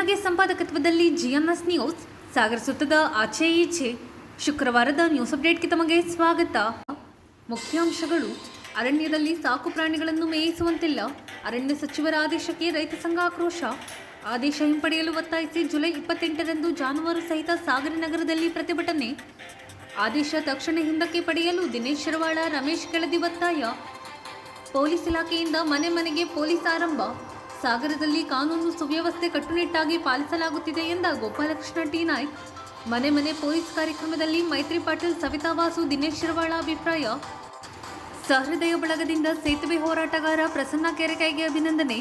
ಮೀನಾಗೆ ಸಂಪಾದಕತ್ವದಲ್ಲಿ GMS news ಸಾಗರ ಸುತ್ತದ ಆಚೆ ಈಚೆ ಶುಕ್ರವಾರದ ನ್ಯೂಸ್ ಅಪ್ಡೇಟ್ಗೆ ತಮಗೆ ಸ್ವಾಗತ. ಮುಖ್ಯಾಂಶಗಳು: ಅರಣ್ಯದಲ್ಲಿ ಸಾಕು ಪ್ರಾಣಿಗಳನ್ನು ಮೇಯಿಸುವಂತಿಲ್ಲ, ಅರಣ್ಯ ಸಚಿವರ ಆದೇಶಕ್ಕೆ ರೈತ ಸಂಘ ಆಕ್ರೋಶ. ಆದೇಶ ಹಿಂಪಡೆಯಲು ಒತ್ತಾಯಿಸಿ ಜುಲೈ 28ರಂದು ಜಾನುವಾರು ಸಹಿತ ಸಾಗರ ನಗರದಲ್ಲಿ ಪ್ರತಿಭಟನೆ. ಆದೇಶ ತಕ್ಷಣ ಹಿಂದಕ್ಕೆ ಪಡೆಯಲು ದಿನೇಶ್ ಶರವಾಳ, ರಮೇಶ್ ಕೆಳದಿ ಒತ್ತಾಯ. ಪೊಲೀಸ್ ಇಲಾಖೆಯಿಂದ ಮನೆ ಮನೆಗೆ ಪೊಲೀಸ್ ಆರಂಭ. ಸಾಗರದಲ್ಲಿ ಕಾನೂನು ಸುವ್ಯವಸ್ಥೆ ಕಟ್ಟುನಿಟ್ಟಾಗಿ ಪಾಲಿಸಲಾಗುತ್ತಿದೆ ಎಂದ ಗೋಪಾಲಕೃಷ್ಣ ಟಿ ನಾಯ್ಕ್. ಮನೆ ಮನೆ ಪೊಲೀಸ್ ಕಾರ್ಯಕ್ರಮದಲ್ಲಿ ಮೈತ್ರಿ ಪಾಟೀಲ್, ಸವಿತಾ ವಾಸು, ದಿನೇಶ್ ಶರವಾಳ ಅಭಿಪ್ರಾಯ. ಸಹೃದಯ ಬಳಗದಿಂದ ಸೇತುವೆ ಹೋರಾಟಗಾರ ಪ್ರಸನ್ನ ಕೆರೆಕೈಗೆ ಅಭಿನಂದನೆ.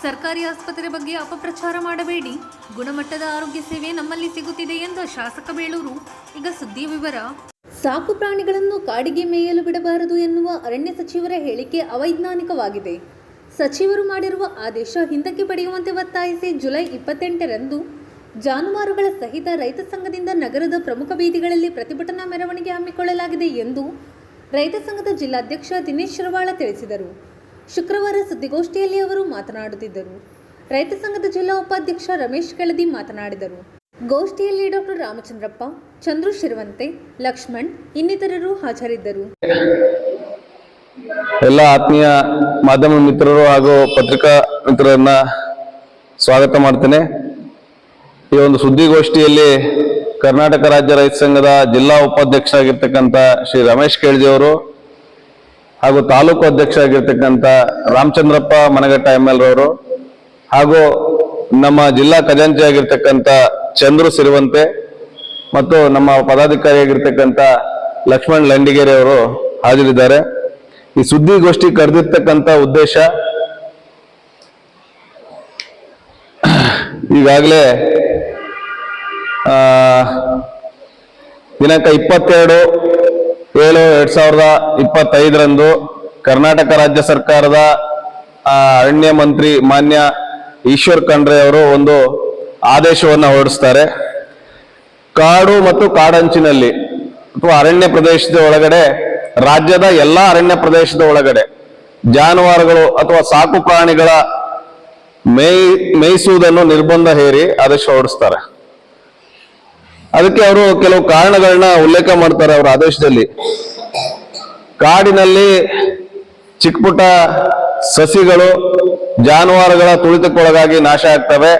ಸರ್ಕಾರಿ ಆಸ್ಪತ್ರೆ ಬಗ್ಗೆ ಅಪಪ್ರಚಾರ ಮಾಡಬೇಡಿ, ಗುಣಮಟ್ಟದ ಆರೋಗ್ಯ ಸೇವೆ ನಮ್ಮಲ್ಲಿ ಸಿಗುತ್ತಿದೆ ಎಂದ ಶಾಸಕ ಬೇಳೂರು. ಈಗ ಸುದ್ದಿ ವಿವರ. ಸಾಕು ಪ್ರಾಣಿಗಳನ್ನು ಕಾಡಿಗೆ ಮೇಯಲು ಬಿಡಬಾರದು ಎನ್ನುವ ಅರಣ್ಯ ಸಚಿವರ ಹೇಳಿಕೆ ಅವೈಜ್ಞಾನಿಕವಾಗಿದೆ. ಸಚಿವರು ಮಾಡಿರುವ ಆದೇಶ ಹಿಂದಕ್ಕೆ ಪಡೆಯುವಂತೆ ಒತ್ತಾಯಿಸಿ ಜುಲೈ 28ರಂದು ಜಾನುವಾರುಗಳ ಸಹಿತ ರೈತ ಸಂಘದಿಂದ ನಗರದ ಪ್ರಮುಖ ಬೀದಿಗಳಲ್ಲಿ ಪ್ರತಿಭಟನಾ ಮೆರವಣಿಗೆ ಹಮ್ಮಿಕೊಳ್ಳಲಾಗಿದೆ ಎಂದು ರೈತ ಸಂಘದ ಜಿಲ್ಲಾಧ್ಯಕ್ಷ ದಿನೇಶ್ ಶರವಾಳ ತಿಳಿಸಿದರು. ಶುಕ್ರವಾರ ಸುದ್ದಿಗೋಷ್ಠಿಯಲ್ಲಿ ಅವರು ಮಾತನಾಡುತ್ತಿದ್ದರು. ರೈತ ಸಂಘದ ಜಿಲ್ಲಾ ಉಪಾಧ್ಯಕ್ಷ ರಮೇಶ್ ಕೆಳದಿ ಮಾತನಾಡಿದರು. ಗೋಷ್ಠಿಯಲ್ಲಿ ಡಾಕ್ಟರ್ ರಾಮಚಂದ್ರಪ್ಪ, ಚಂದ್ರು ಶಿರವಂತೆ, ಲಕ್ಷ್ಮಣ್ ಇನ್ನಿತರರು ಹಾಜರಿದ್ದರು. ಎಲ್ಲ ಆತ್ಮೀಯ ಮಾಧ್ಯಮ ಮಿತ್ರರು ಹಾಗೂ ಪತ್ರಿಕಾ ಮಿತ್ರರನ್ನ ಸ್ವಾಗತ ಮಾಡ್ತೇನೆ. ಈ ಒಂದು ಸುದ್ದಿಗೋಷ್ಠಿಯಲ್ಲಿ ಕರ್ನಾಟಕ ರಾಜ್ಯ ರೈತ ಸಂಘದ ಜಿಲ್ಲಾ ಉಪಾಧ್ಯಕ್ಷ ಆಗಿರ್ತಕ್ಕಂಥ ಶ್ರೀ ರಮೇಶ್ ಕೆಳದಿ ಅವರು ಹಾಗೂ ತಾಲೂಕು ಅಧ್ಯಕ್ಷ ಆಗಿರ್ತಕ್ಕಂಥ ರಾಮಚಂದ್ರಪ್ಪ ಮನಗಟ್ಟ ML ರವರು ಹಾಗೂ ನಮ್ಮ ಜಿಲ್ಲಾ ಖಜಾಂಚಿ ಆಗಿರ್ತಕ್ಕಂಥ ಚಂದ್ರು ಸಿರುವಂತೆ ಮತ್ತು ನಮ್ಮ ಪದಾಧಿಕಾರಿ ಆಗಿರ್ತಕ್ಕಂಥ ಲಕ್ಷ್ಮಣ್ ಲಂಡಿಗೇರಿ ಅವರು ಹಾಜರಿದ್ದಾರೆ. ಈ ಸುದ್ದಿಗೋಷ್ಠಿ ಕರೆದಿರ್ತಕ್ಕಂಥ ಉದ್ದೇಶ, ಈಗಾಗಲೇ ದಿನಾಂಕ 22/7/2025 ಕರ್ನಾಟಕ ರಾಜ್ಯ ಸರ್ಕಾರದ ಅರಣ್ಯ ಮಂತ್ರಿ ಮಾನ್ಯ ಈಶ್ವರ್ ಖಂಡ್ರೆ ಅವರು ಒಂದು ಆದೇಶವನ್ನು ಹೊರಡಿಸ್ತಾರೆ. ಕಾಡು ಮತ್ತು ಕಾಡಂಚಿನಲ್ಲಿ ಅಥವಾ ಅರಣ್ಯ ಪ್ರದೇಶದ ಒಳಗಡೆ, ರಾಜ್ಯದ ಎಲ್ಲಾ ಅರಣ್ಯ ಪ್ರದೇಶದ ಒಳಗಡೆ ಜಾನುವಾರುಗಳು ಅಥವಾ ಸಾಕು ಪ್ರಾಣಿಗಳ ಮೇಯಿಸುವುದನ್ನು ನಿರ್ಬಂಧ ಹೇರಿ ಆದೇಶ ಹೊರಡಿಸ್ತಾರೆ. ಅದಕ್ಕೆ ಅವರು ಕೆಲವು ಕಾರಣಗಳನ್ನ ಉಲ್ಲೇಖ ಮಾಡ್ತಾರೆ ಅವರ ಆದೇಶದಲ್ಲಿ. ಕಾಡಿನಲ್ಲಿ ಚಿಕ್ಕ ಪುಟ್ಟ ಸಸಿಗಳು ಜಾನುವಾರುಗಳ ತುಳಿತಕ್ಕೊಳಗಾಗಿ ನಾಶ ಆಗ್ತವೆ.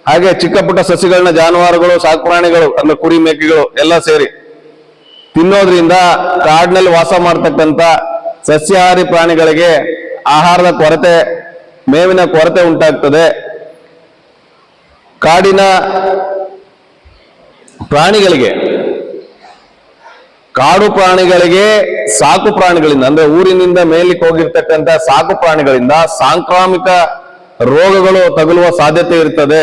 ಹಾಗೆ ಚಿಕ್ಕ ಪುಟ್ಟ ಸಸಿಗಳನ್ನ ಜಾನುವಾರುಗಳು, ಸಾಕು ಪ್ರಾಣಿಗಳು ಅಂದ್ರೆ ಕುರಿ ಮೇಕೆಗಳು ಎಲ್ಲ ಸೇರಿ ತಿನ್ನೋದ್ರಿಂದ ಕಾಡಿನಲ್ಲಿ ವಾಸ ಮಾಡ್ತಕ್ಕಂಥ ಸಸ್ಯಾಹಾರಿ ಪ್ರಾಣಿಗಳಿಗೆ ಆಹಾರದ ಕೊರತೆ, ಮೇವಿನ ಕೊರತೆ ಉಂಟಾಗ್ತದೆ. ಕಾಡಿನ ಪ್ರಾಣಿಗಳಿಗೆ, ಕಾಡು ಪ್ರಾಣಿಗಳಿಗೆ ಸಾಕು ಪ್ರಾಣಿಗಳಿಂದ ಅಂದ್ರೆ ಊರಿನಿಂದ ಮೇಲಿಕ್ಕೆ ಹೋಗಿರ್ತಕ್ಕಂಥ ಸಾಕು ಪ್ರಾಣಿಗಳಿಂದ ಸಾಂಕ್ರಾಮಿಕ ರೋಗಗಳು ತಗುಲುವ ಸಾಧ್ಯತೆ ಇರ್ತದೆ.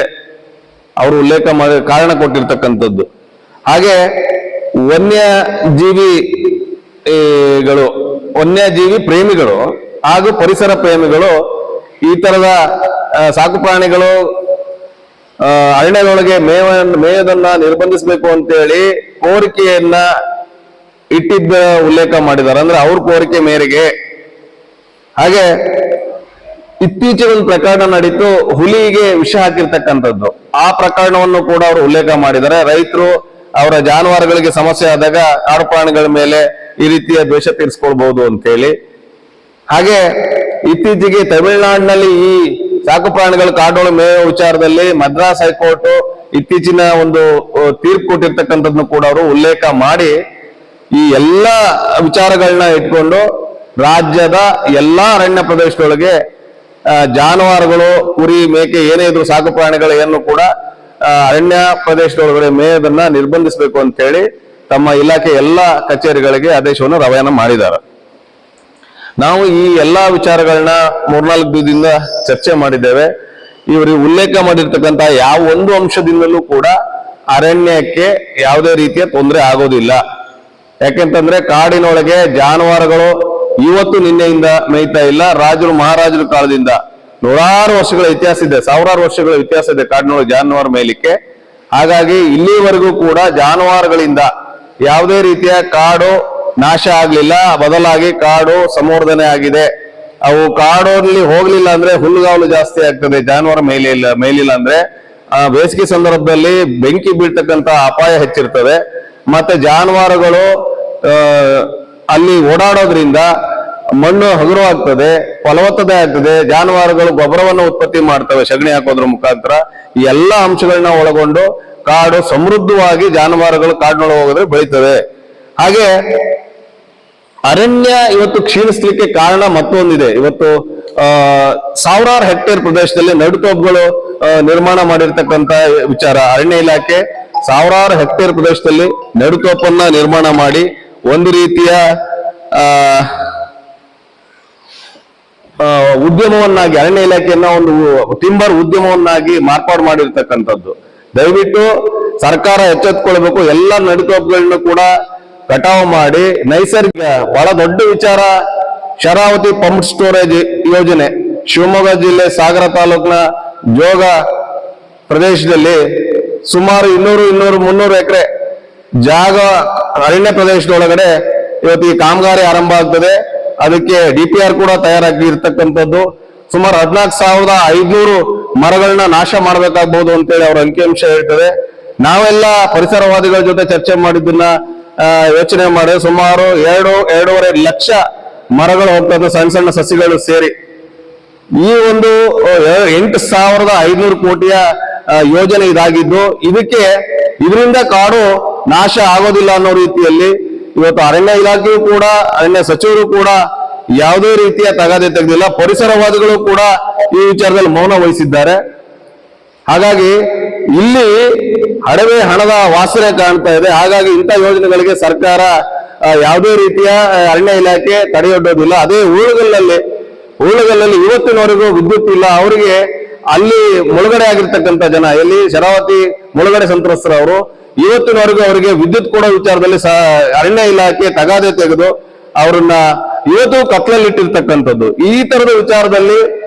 ಅವರು ಉಲ್ಲೇಖ ಮಾಡಿ ಕಾರಣ ಕೊಟ್ಟಿರ್ತಕ್ಕಂಥದ್ದು. ಹಾಗೆ ವನ್ಯಜೀವಿ ಪ್ರೇಮಿಗಳು ಹಾಗೂ ಪರಿಸರ ಪ್ರೇಮಿಗಳು ಈ ತರದ ಸಾಕು ಪ್ರಾಣಿಗಳು ಅರಣ್ಯದೊಳಗೆ ಮೇಯೋದನ್ನ ನಿರ್ಬಂಧಿಸಬೇಕು ಅಂತೇಳಿ ಕೋರಿಕೆಯನ್ನ ಇಟ್ಟಿದ್ದ ಉಲ್ಲೇಖ ಮಾಡಿದ್ದಾರೆ. ಅಂದ್ರೆ ಅವ್ರ ಕೋರಿಕೆ ಮೇರೆಗೆ. ಹಾಗೆ ಇತ್ತೀಚೆಗೆ ಒಂದು ಪ್ರಕರಣ ನಡೀತು, ಹುಲಿಗೆ ವಿಷ ಹಾಕಿರ್ತಕ್ಕಂಥದ್ದು. ಆ ಪ್ರಕರಣವನ್ನು ಕೂಡ ಅವರು ಉಲ್ಲೇಖ ಮಾಡಿದ್ದಾರೆ. ರೈತರು ಅವರ ಜಾನುವಾರುಗಳಿಗೆ ಸಮಸ್ಯೆ ಆದಾಗ ಕಾಡು ಪ್ರಾಣಿಗಳ ಮೇಲೆ ಈ ರೀತಿಯ ದ್ವೇಷ ತೀರಿಸ್ಕೊಳ್ಬಹುದು ಅಂತ ಹೇಳಿ. ಹಾಗೆ ಇತ್ತೀಚೆಗೆ ತಮಿಳುನಾಡಿನಲ್ಲಿ ಈ ಸಾಕು ಪ್ರಾಣಿಗಳು ಕಾಡೋಳು ಮೇಯೋ ವಿಚಾರದಲ್ಲಿ ಮದ್ರಾಸ್ ಹೈಕೋರ್ಟ್ ಇತ್ತೀಚಿನ ಒಂದು ತೀರ್ಪು ಕೊಟ್ಟಿರ್ತಕ್ಕಂಥದ್ದನ್ನು ಕೂಡ ಅವರು ಉಲ್ಲೇಖ ಮಾಡಿ ಈ ಎಲ್ಲಾ ವಿಚಾರಗಳನ್ನ ಇಟ್ಕೊಂಡು ರಾಜ್ಯದ ಎಲ್ಲಾ ಅರಣ್ಯ ಪ್ರದೇಶದೊಳಗೆ ಜಾನುವಾರುಗಳು, ಕುರಿ, ಮೇಕೆ ಏನೇ ಇದ್ರು ಸಾಕು ಪ್ರಾಣಿಗಳನ್ನು ಕೂಡ ಅರಣ್ಯ ಪ್ರದೇಶದೊಳಗಡೆ ಮೇಯೋದನ್ನ ನಿರ್ಬಂಧಿಸಬೇಕು ಅಂತ ಹೇಳಿ ತಮ್ಮ ಇಲಾಖೆ ಎಲ್ಲಾ ಕಚೇರಿಗಳಿಗೆ ಆದೇಶವನ್ನು ರವಾನೆ ಮಾಡಿದ್ದಾರೆ. ನಾವು ಈ ಎಲ್ಲಾ ವಿಚಾರಗಳನ್ನ 3-4 ದಿನದಿಂದ ಚರ್ಚೆ ಮಾಡಿದ್ದೇವೆ. ಇವರು ಉಲ್ಲೇಖ ಮಾಡಿರ್ತಕ್ಕಂಥ ಯಾವ ಒಂದು ಅಂಶದಿಂದಲೂ ಕೂಡ ಅರಣ್ಯಕ್ಕೆ ಯಾವುದೇ ರೀತಿಯ ತೊಂದರೆ ಆಗೋದಿಲ್ಲ. ಯಾಕೆಂತಂದ್ರೆ ಕಾಡಿನೊಳಗೆ ಜಾನುವಾರುಗಳು ಇವತ್ತು ನಿನ್ನೆಯಿಂದ ಮೇಯ್ತಾ ಇಲ್ಲ. ರಾಜರು ಮಹಾರಾಜರ ಕಾಲದಿಂದ ನೂರಾರು ವರ್ಷಗಳ ಇತಿಹಾಸ ಇದೆ, ಸಾವಿರಾರು ವರ್ಷಗಳ ಇತಿಹಾಸ ಇದೆ ಕಾಡಿನೊಳಗೆ ಜಾನುವಾರು ಮೇಯ್ಲಿಕ್ಕೆ. ಹಾಗಾಗಿ ಇಲ್ಲಿವರೆಗೂ ಕೂಡ ಜಾನುವಾರುಗಳಿಂದ ಯಾವುದೇ ರೀತಿಯ ಕಾಡು ನಾಶ ಆಗ್ಲಿಲ್ಲ, ಬದಲಾಗಿ ಕಾಡು ಸಂವರ್ಧನೆ ಆಗಿದೆ. ಅವು ಕಾಡಲ್ಲಿ ಹೋಗ್ಲಿಲ್ಲ ಅಂದ್ರೆ ಹುಲ್ಲುಗಾವಲು ಜಾಸ್ತಿ ಆಗ್ತದೆ, ಜಾನುವಾರು ಮೇಲಿಲ್ಲ ಅಂದ್ರೆ ಬೇಸಿಗೆ ಸಂದರ್ಭದಲ್ಲಿ ಬೆಂಕಿ ಬೀಳ್ತಕ್ಕಂತ ಅಪಾಯ ಹೆಚ್ಚಿರ್ತದೆ. ಮತ್ತೆ ಜಾನುವಾರುಗಳು ಅಲ್ಲಿ ಓಡಾಡೋದ್ರಿಂದ ಮಣ್ಣು ಹಗುರವಾಗ್ತದೆ, ಫಲವತ್ತತೆ ಆಗ್ತದೆ, ಜಾನುವಾರುಗಳು ಗೊಬ್ಬರವನ್ನು ಉತ್ಪತ್ತಿ ಮಾಡ್ತವೆ ಸಗಣಿ ಹಾಕೋದ್ರ ಮುಖಾಂತರ. ಈ ಎಲ್ಲಾ ಅಂಶಗಳನ್ನ ಒಳಗೊಂಡು ಕಾಡು ಸಮೃದ್ಧವಾಗಿ ಜಾನುವಾರುಗಳು ಕಾಡಿನೊಳಗೆ ಹೋಗೋದ್ರೆ ಬೆಳೀತದೆ. ಹಾಗೆ ಅರಣ್ಯ ಇವತ್ತು ಕ್ಷೀಣಿಸ್ಲಿಕ್ಕೆ ಕಾರಣ ಮತ್ತೊಂದಿದೆ. ಇವತ್ತು ಸಾವಿರಾರು ಹೆಕ್ಟೇರ್ ಪ್ರದೇಶದಲ್ಲಿ ನಡುತೋಪುಗಳು ನಿರ್ಮಾಣ ಮಾಡಿರ್ತಕ್ಕಂತ ವಿಚಾರ. ಅರಣ್ಯ ಇಲಾಖೆ ಸಾವಿರಾರು ಹೆಕ್ಟೇರ್ ಪ್ರದೇಶದಲ್ಲಿ ನಡುತೋಪನ್ನ ನಿರ್ಮಾಣ ಮಾಡಿ ಒಂದು ರೀತಿಯ ಉದ್ಯಮವನ್ನಾಗಿ, ಅರಣ್ಯ ಇಲಾಖೆಯನ್ನ ಒಂದು ಟಿಂಬರ್ ಉದ್ಯಮವನ್ನಾಗಿ ಮಾರ್ಪಾಡು ಮಾಡಿರ್ತಕ್ಕಂಥದ್ದು. ದಯವಿಟ್ಟು ಸರ್ಕಾರ ಎಚ್ಚೆತ್ಕೊಳ್ಬೇಕು. ಎಲ್ಲ ನಡುತೋಪುಗಳನ್ನ ಕೂಡ ಕಟಾವು ಮಾಡಿ ನೈಸರ್ಗಿಕ, ಬಹಳ ದೊಡ್ಡ ವಿಚಾರ, ಶರಾವತಿ ಪಂಪ್ ಸ್ಟೋರೇಜ್ ಯೋಜನೆ ಶಿವಮೊಗ್ಗ ಜಿಲ್ಲೆ ಸಾಗರ ತಾಲೂಕಿನ ಜೋಗ ಪ್ರದೇಶದಲ್ಲಿ ಸುಮಾರು 200-300 ಎಕರೆ ಜಾಗ ಅರಣ್ಯ ಪ್ರದೇಶದೊಳಗಡೆ ಇವತ್ತು ಈ ಕಾಮಗಾರಿ ಆರಂಭ ಆಗ್ತದೆ. ಅದಕ್ಕೆ DPR ಕೂಡ ತಯಾರಾಗಿ ಇರ್ತಕ್ಕಂಥದ್ದು. ಸುಮಾರು 14,500 ಮರಗಳನ್ನ ನಾಶ ಮಾಡಬೇಕಾಗಬಹುದು ಅಂತೇಳಿ ಅವ್ರ ಅಂಕಿಅಂಶ ಹೇಳ್ತದೆ. ನಾವೆಲ್ಲ ಪರಿಸರವಾದಿಗಳ ಜೊತೆ ಚರ್ಚೆ ಮಾಡಿದ್ದನ್ನ ಯೋಚನೆ ಮಾಡಿ ಸುಮಾರು 2.5 ಲಕ್ಷ ಮರಗಳು ಹೋಗ್ತದೆ, ಸಣ್ಣ ಸಣ್ಣ ಸಸಿಗಳು ಸೇರಿ. ಈ ಒಂದು 8,500 ಕೋಟಿಯ ಯೋಜನೆ ಇದಾಗಿದ್ದು, ಇದರಿಂದ ಕಾಡು ನಾಶ ಆಗೋದಿಲ್ಲ ಅನ್ನೋ ರೀತಿಯಲ್ಲಿ ಇವತ್ತು ಅರಣ್ಯ ಇಲಾಖೆಯು ಕೂಡ, ಅರಣ್ಯ ಸಚಿವರು ಕೂಡ ಯಾವುದೇ ರೀತಿಯ ತಗಾದೆ ತೆಗೆದಿಲ್ಲ. ಪರಿಸರವಾದಿಗಳು ಕೂಡ ಈ ವಿಚಾರದಲ್ಲಿ ಮೌನ ವಹಿಸಿದ್ದಾರೆ. ಹಾಗಾಗಿ ಇಲ್ಲಿ ಅಡವೆ ಹಣದ ವಾಸನೆ ಕಾಣ್ತಾ ಇದೆ. ಹಾಗಾಗಿ ಇಂಥ ಯೋಜನೆಗಳಿಗೆ ಸರ್ಕಾರ ಯಾವುದೇ ರೀತಿಯ ಅರಣ್ಯ ಇಲಾಖೆ ತಡೆಯೊಡ್ಡೋದಿಲ್ಲ. ಅದೇ ಉಳುಗಲ್ಲಲ್ಲಿ ಇವತ್ತಿನವರೆಗೂ ವಿದ್ಯುತ್ ಇಲ್ಲ. ಅವರಿಗೆ ಅಲ್ಲಿ ಮುಳುಗಡೆ ಆಗಿರ್ತಕ್ಕಂಥ ಜನ, ಎಲ್ಲಿ ಶರಾವತಿ ಮುಳುಗಡೆ ಸಂತ್ರಸ್ತರವರು, ಇವತ್ತಿನವರೆಗೂ ಅವರಿಗೆ ವಿದ್ಯುತ್ ಕೊಡೋ ವಿಚಾರದಲ್ಲಿ ಅರಣ್ಯ ಇಲಾಖೆ ತಗಾದೆ ತೆಗೆದು ಅವರನ್ನ ಇವತ್ತು ಕತ್ಲಲ್ಲಿಟ್ಟಿರ್ತಕ್ಕಂಥದ್ದು. ಈ ತರದ ವಿಚಾರದಲ್ಲಿ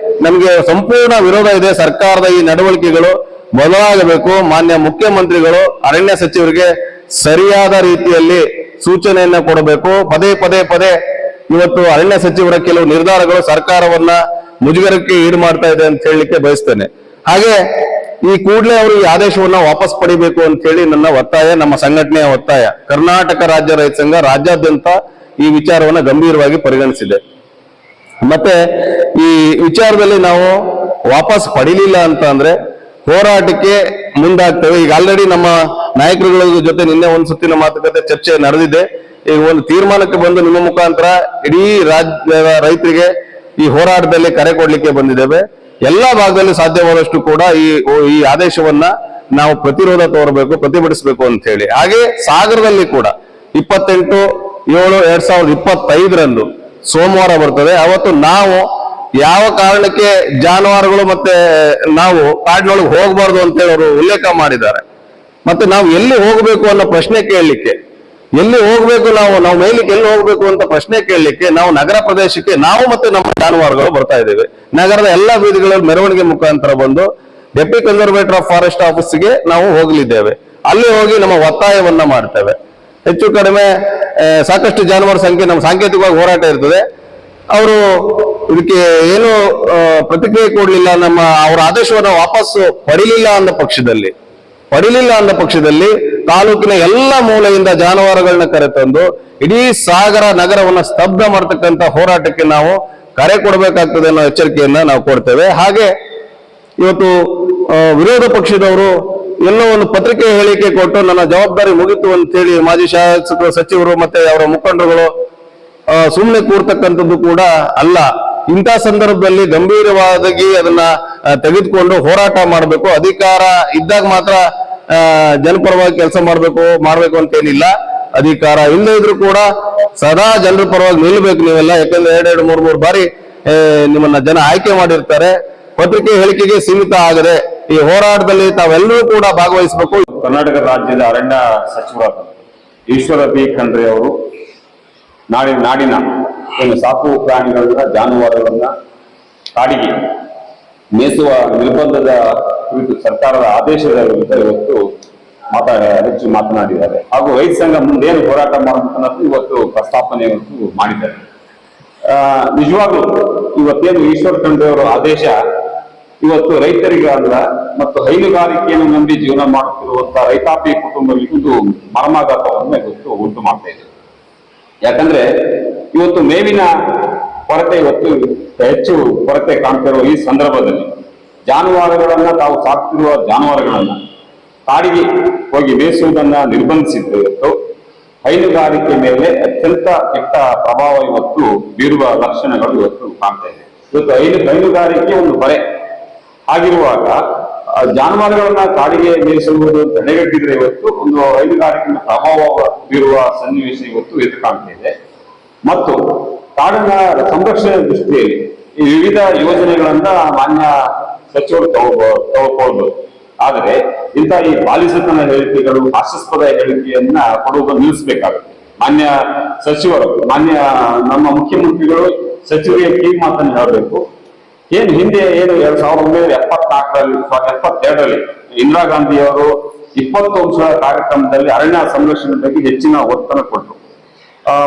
ನಮಗೆ ಸಂಪೂರ್ಣ ವಿರೋಧ ಇದೆ. ಸರ್ಕಾರದ ಈ ನಡವಳಿಕೆಗಳು ಬದಲಾಗಬೇಕು. ಮಾನ್ಯ ಮುಖ್ಯಮಂತ್ರಿಗಳು ಅರಣ್ಯ ಸಚಿವರಿಗೆ ಸರಿಯಾದ ರೀತಿಯಲ್ಲಿ ಸೂಚನೆಯನ್ನ ಕೊಡಬೇಕು. ಪದೇ ಇವತ್ತು ಅರಣ್ಯ ಸಚಿವರ ಕೆಲವು ನಿರ್ಧಾರಗಳು ಸರ್ಕಾರವನ್ನ ಮುಜುಗರಕ್ಕೆ ಈಡು ಮಾಡ್ತಾ ಇದೆ ಅಂತ ಹೇಳಲಿಕ್ಕೆ ಬಯಸ್ತೇನೆ. ಹಾಗೆ ಈ ಕೂಡಲೇ ಅವರು ಈ ಆದೇಶವನ್ನ ವಾಪಸ್ ಪಡಿಬೇಕು ಅಂತ ಹೇಳಿ ನನ್ನ ಒತ್ತಾಯ, ನಮ್ಮ ಸಂಘಟನೆಯ ಒತ್ತಾಯ. ಕರ್ನಾಟಕ ರಾಜ್ಯ ರೈತ ಸಂಘ ರಾಜ್ಯಾದ್ಯಂತ ಈ ವಿಚಾರವನ್ನ ಗಂಭೀರವಾಗಿ ಪರಿಗಣಿಸಿದೆ. ಮತ್ತೆ ಈ ವಿಚಾರದಲ್ಲಿ ನಾವು ವಾಪಸ್ ಪಡಿಲಿಲ್ಲ ಅಂತ ಅಂದ್ರೆ ಹೋರಾಟಕ್ಕೆ ಮುಂದಾಗ್ತೇವೆ. ಈಗ ಆಲ್ರೆಡಿ ನಮ್ಮ ನಾಯಕರುಗಳ ಜೊತೆ ನಿನ್ನೆ ಒಂದು ಸುತ್ತಿನ ಮಾತುಕತೆ ಚರ್ಚೆ ನಡೆದಿದೆ. ಈಗ ಒಂದು ತೀರ್ಮಾನಕ್ಕೆ ಬಂದು ನಿಮ್ಮ ಮುಖಾಂತರ ಇಡೀ ರಾಜ್ಯದ ರೈತರಿಗೆ ಈ ಹೋರಾಟದಲ್ಲಿ ಕರೆ ಕೊಡ್ಲಿಕ್ಕೆ ಬಂದಿದ್ದೇವೆ. ಎಲ್ಲಾ ಭಾಗದಲ್ಲಿ ಸಾಧ್ಯವಾದಷ್ಟು ಕೂಡ ಈ ಆದೇಶವನ್ನ ನಾವು ಪ್ರತಿರೋಧ ತೋರಬೇಕು, ಪ್ರತಿಭಟಿಸಬೇಕು ಅಂತ ಹೇಳಿ. ಹಾಗೆ ಸಾಗರದಲ್ಲಿ ಕೂಡ 28/7/2025 ಸೋಮವಾರ ಬರ್ತದೆ. ಅವತ್ತು ನಾವು ಯಾವ ಕಾರಣಕ್ಕೆ ಜಾನುವಾರುಗಳು ಮತ್ತೆ ನಾವು ಕಾಡಿನೊಳಗೆ ಹೋಗಬಾರ್ದು ಅಂತ ಹೇಳಿ ಅವರು ಉಲ್ಲೇಖ ಮಾಡಿದ್ದಾರೆ. ಮತ್ತೆ ನಾವು ಎಲ್ಲಿ ಹೋಗಬೇಕು ಅನ್ನೋ ಪ್ರಶ್ನೆ ಕೇಳಲಿಕ್ಕೆ, ಎಲ್ಲಿ ಹೋಗ್ಬೇಕು, ನಾವು ಮೇಲಿಕ್ಕೆ ಎಲ್ಲಿ ಹೋಗ್ಬೇಕು ಅಂತ ಪ್ರಶ್ನೆ ಕೇಳಲಿಕ್ಕೆ ನಾವು ನಗರ ಪ್ರದೇಶಕ್ಕೆ ನಾವು ಮತ್ತೆ ನಮ್ಮ ಜಾನುವಾರುಗಳು ಬರ್ತಾ ಇದ್ದೇವೆ. ನಗರದ ಎಲ್ಲಾ ಬೀದಿಗಳಲ್ಲಿ ಮೆರವಣಿಗೆ ಮುಖಾಂತರ ಬಂದು ಡೆಪ್ಟಿ ಕನ್ಸರ್ವೇಟರ್ ಆಫ್ ಫಾರೆಸ್ಟ್ ಆಫೀಸ್ಗೆ ನಾವು ಹೋಗಲಿದ್ದೇವೆ. ಅಲ್ಲಿ ಹೋಗಿ ನಮ್ಮ ಒತ್ತಾಯವನ್ನ ಮಾಡ್ತೇವೆ. ಹೆಚ್ಚು ಕಡಿಮೆ ಸಾಕಷ್ಟು ಜಾನುವಾರು ಸಂಖ್ಯೆ, ನಮ್ಮ ಸಾಂಕೇತಿಕವಾಗಿ ಹೋರಾಟ ಇರ್ತದೆ. ಅವರು ಇದಕ್ಕೆ ಏನು ಪ್ರತಿಕ್ರಿಯೆ ಕೊಡ್ಲಿಲ್ಲ, ಅವರ ಆದೇಶವನ್ನು ವಾಪಸ್ಸು ಪಡಿಲಿಲ್ಲ ಅಂದ ಪಕ್ಷದಲ್ಲಿ ತಾಲೂಕಿನ ಎಲ್ಲ ಮೂಲೆಯಿಂದ ಜಾನುವಾರುಗಳನ್ನ ಕರೆತಂದು ಇಡೀ ಸಾಗರ ನಗರವನ್ನ ಸ್ತಬ್ಧ ಮಾಡತಕ್ಕಂತ ಹೋರಾಟಕ್ಕೆ ನಾವು ಕರೆ ಕೊಡಬೇಕಾಗ್ತದೆ ಅನ್ನೋ ಎಚ್ಚರಿಕೆಯನ್ನ ನಾವು ಕೊಡ್ತೇವೆ. ಹಾಗೆ ಇವತ್ತು ವಿರೋಧ ಪಕ್ಷದವರು ಎಲ್ಲೋ ಒಂದು ಪತ್ರಿಕೆ ಹೇಳಿಕೆ ಕೊಟ್ಟು ನನ್ನ ಜವಾಬ್ದಾರಿ ಮುಗಿತು ಅಂತ ಹೇಳಿ ಮಾಜಿ ಶಾಸಕ ಸಚಿವರು ಮತ್ತೆ ಅವರ ಮುಖಂಡರುಗಳು ಸುಮ್ಮನೆ ಕೂರ್ತಕ್ಕಂಥದ್ದು ಕೂಡ ಅಲ್ಲ. ಇಂಥ ಸಂದರ್ಭದಲ್ಲಿ ಗಂಭೀರವಾಗಿ ಅದನ್ನ ತೆಗೆದುಕೊಂಡು ಹೋರಾಟ ಮಾಡಬೇಕು. ಅಧಿಕಾರ ಇದ್ದಾಗ ಮಾತ್ರ ಜನಪರವಾಗಿ ಕೆಲಸ ಮಾಡ್ಬೇಕು ಅಂತ ಏನಿಲ್ಲ. ಅಧಿಕಾರ ಇಲ್ಲದೆ ಇದ್ರು ಕೂಡ ಸದಾ ಜನರ ಪರವಾಗಿ ನಿಲ್ಬೇಕು ನೀವೆಲ್ಲ. ಯಾಕಂದ್ರೆ 2-3 ಬಾರಿ ನಿಮ್ಮನ್ನ ಜನ ಆಯ್ಕೆ ಮಾಡಿರ್ತಾರೆ. ಪತ್ರಿಕೆ ಹೇಳಿಕೆಗೆ ಸೀಮಿತ ಆಗದೆ ಈ ಹೋರಾಟದಲ್ಲಿ ತಾವೆಲ್ಲರೂ ಕೂಡ ಭಾಗವಹಿಸಬೇಕು. ಕರ್ನಾಟಕ ರಾಜ್ಯದ ಅರಣ್ಯ ಸಚಿವರಾದ ಈಶ್ವರ ಬಿ ಖಂಡ್ರೆ ಅವರು ನಾಡಿನ ಒಂದು ಸಾಕು ಪ್ರಾಣಿಗಳನ್ನ, ಜಾನುವಾರುಗಳನ್ನ ಕಾಡಿಗೆ ಮೇಯಿಸುವ ನಿರ್ಬಂಧದ ಕುರಿತು ಸರ್ಕಾರದ ಆದೇಶದ ವಿರುದ್ಧ ಇವತ್ತು ಹೆಚ್ಚು ಮಾತನಾಡಿದ್ದಾರೆ. ಹಾಗೂ ರೈತ ಸಂಘ ಮುಂದೇನು ಹೋರಾಟ ಮಾಡಬೇಕು ಅನ್ನೋದು ಇವತ್ತು ಪ್ರಸ್ತಾಪನೆ ಮಾಡಿದ್ದಾರೆ. ನಿಜವಾಗ್ಲೂ ಇವತ್ತೇನು ಈಶ್ವರ್ ಖಂಡ್ರೆ ಅವರ ಆದೇಶ ಇವತ್ತು ರೈತರಿಗೆ ಅಲ್ಲ ಮತ್ತು ಹೈನುಗಾರಿಕೆಯನ್ನು ನಂಬಿ ಜೀವನ ಮಾಡುತ್ತಿರುವಂತಹ ರೈತಾಪಿ ಕುಟುಂಬಗಳಿಗೆ ಒಂದು ಮರ್ಮಾಘಾತವನ್ನು ಇವತ್ತು ಉಂಟು ಮಾಡ್ತಾ ಇದೆ. ಯಾಕಂದ್ರೆ ಇವತ್ತು ಮೇವಿನ ಕೊರತೆ ಇವತ್ತು ಹೆಚ್ಚು ಕೊರತೆ ಕಾಣ್ತಿರುವ ಈ ಸಂದರ್ಭದಲ್ಲಿ ಜಾನುವಾರುಗಳನ್ನ ತಾವು ಸಾಕ್ತಿರುವ ಜಾನುವಾರುಗಳನ್ನ ಕಾಡಿಗೆ ಹೋಗಿ ಮೇಯಿಸುವುದನ್ನ ನಿರ್ಬಂಧಿಸಿದ್ದು ಇವತ್ತು ಹೈನುಗಾರಿಕೆ ಮೇಲೆ ಅತ್ಯಂತ ಕೆಟ್ಟ ಪ್ರಭಾವ ಇವತ್ತು ಬೀರುವ ಲಕ್ಷಣಗಳು ಇವತ್ತು ಕಾಣ್ತಾ ಇದೆ. ಇವತ್ತು ಹೈನುಗಾರಿಕೆ ಒಂದು ಹೊರೆ ಆಗಿರುವಾಗ ಜಾನುವಾರುಗಳನ್ನ ಕಾಡಿಗೆ ಮೇಯಿಸುವುದು ತಡೆಗಟ್ಟಿದ್ರೆ ಇವತ್ತು ಒಂದು ಹೈನುಗಾರಿಕೆ ಪ್ರಭಾವ ಬೀರುವ ಸನ್ನಿವೇಶ ಇವತ್ತು ಎದ್ದು ಕಾಣ್ತಾ ಇದೆ. ಮತ್ತು ಕಾಡಿನ ಸಂರಕ್ಷಣೆ ದೃಷ್ಟಿಯಲ್ಲಿ ಈ ವಿವಿಧ ಯೋಜನೆಗಳನ್ನ ಮಾನ್ಯ ಸಚಿವರು ತಗೊಳ್ಬಹುದು. ಆದರೆ ಇಂಥ ಈ ಬಾಲಿಸತನ ಹೇಳಿಕೆಗಳು ಹಾಸ್ಯಾಸ್ಪದ ಹೇಳಿಕೆಯನ್ನ ಕೊಡುವುದನ್ನು ನಿಲ್ಲಿಸಬೇಕಾಗುತ್ತೆ. ಮಾನ್ಯ ಸಚಿವರು, ನಮ್ಮ ಮುಖ್ಯಮಂತ್ರಿಗಳು ಸಚಿವರಿಗೆ ಕಿವಿ ಮಾತನ್ನು ಹೇಳಬೇಕು. ಹಿಂದೆ 1972ರಲ್ಲಿ ಇಂದಿರಾ ಗಾಂಧಿ ಅವರು 20 ಅಂಶಗಳ ಕಾರ್ಯಕ್ರಮದಲ್ಲಿ ಅರಣ್ಯ ಸಂರಕ್ಷಣೆ ಬಗ್ಗೆ ಹೆಚ್ಚಿನ ಒತ್ತನ್ನು ಕೊಟ್ಟರು.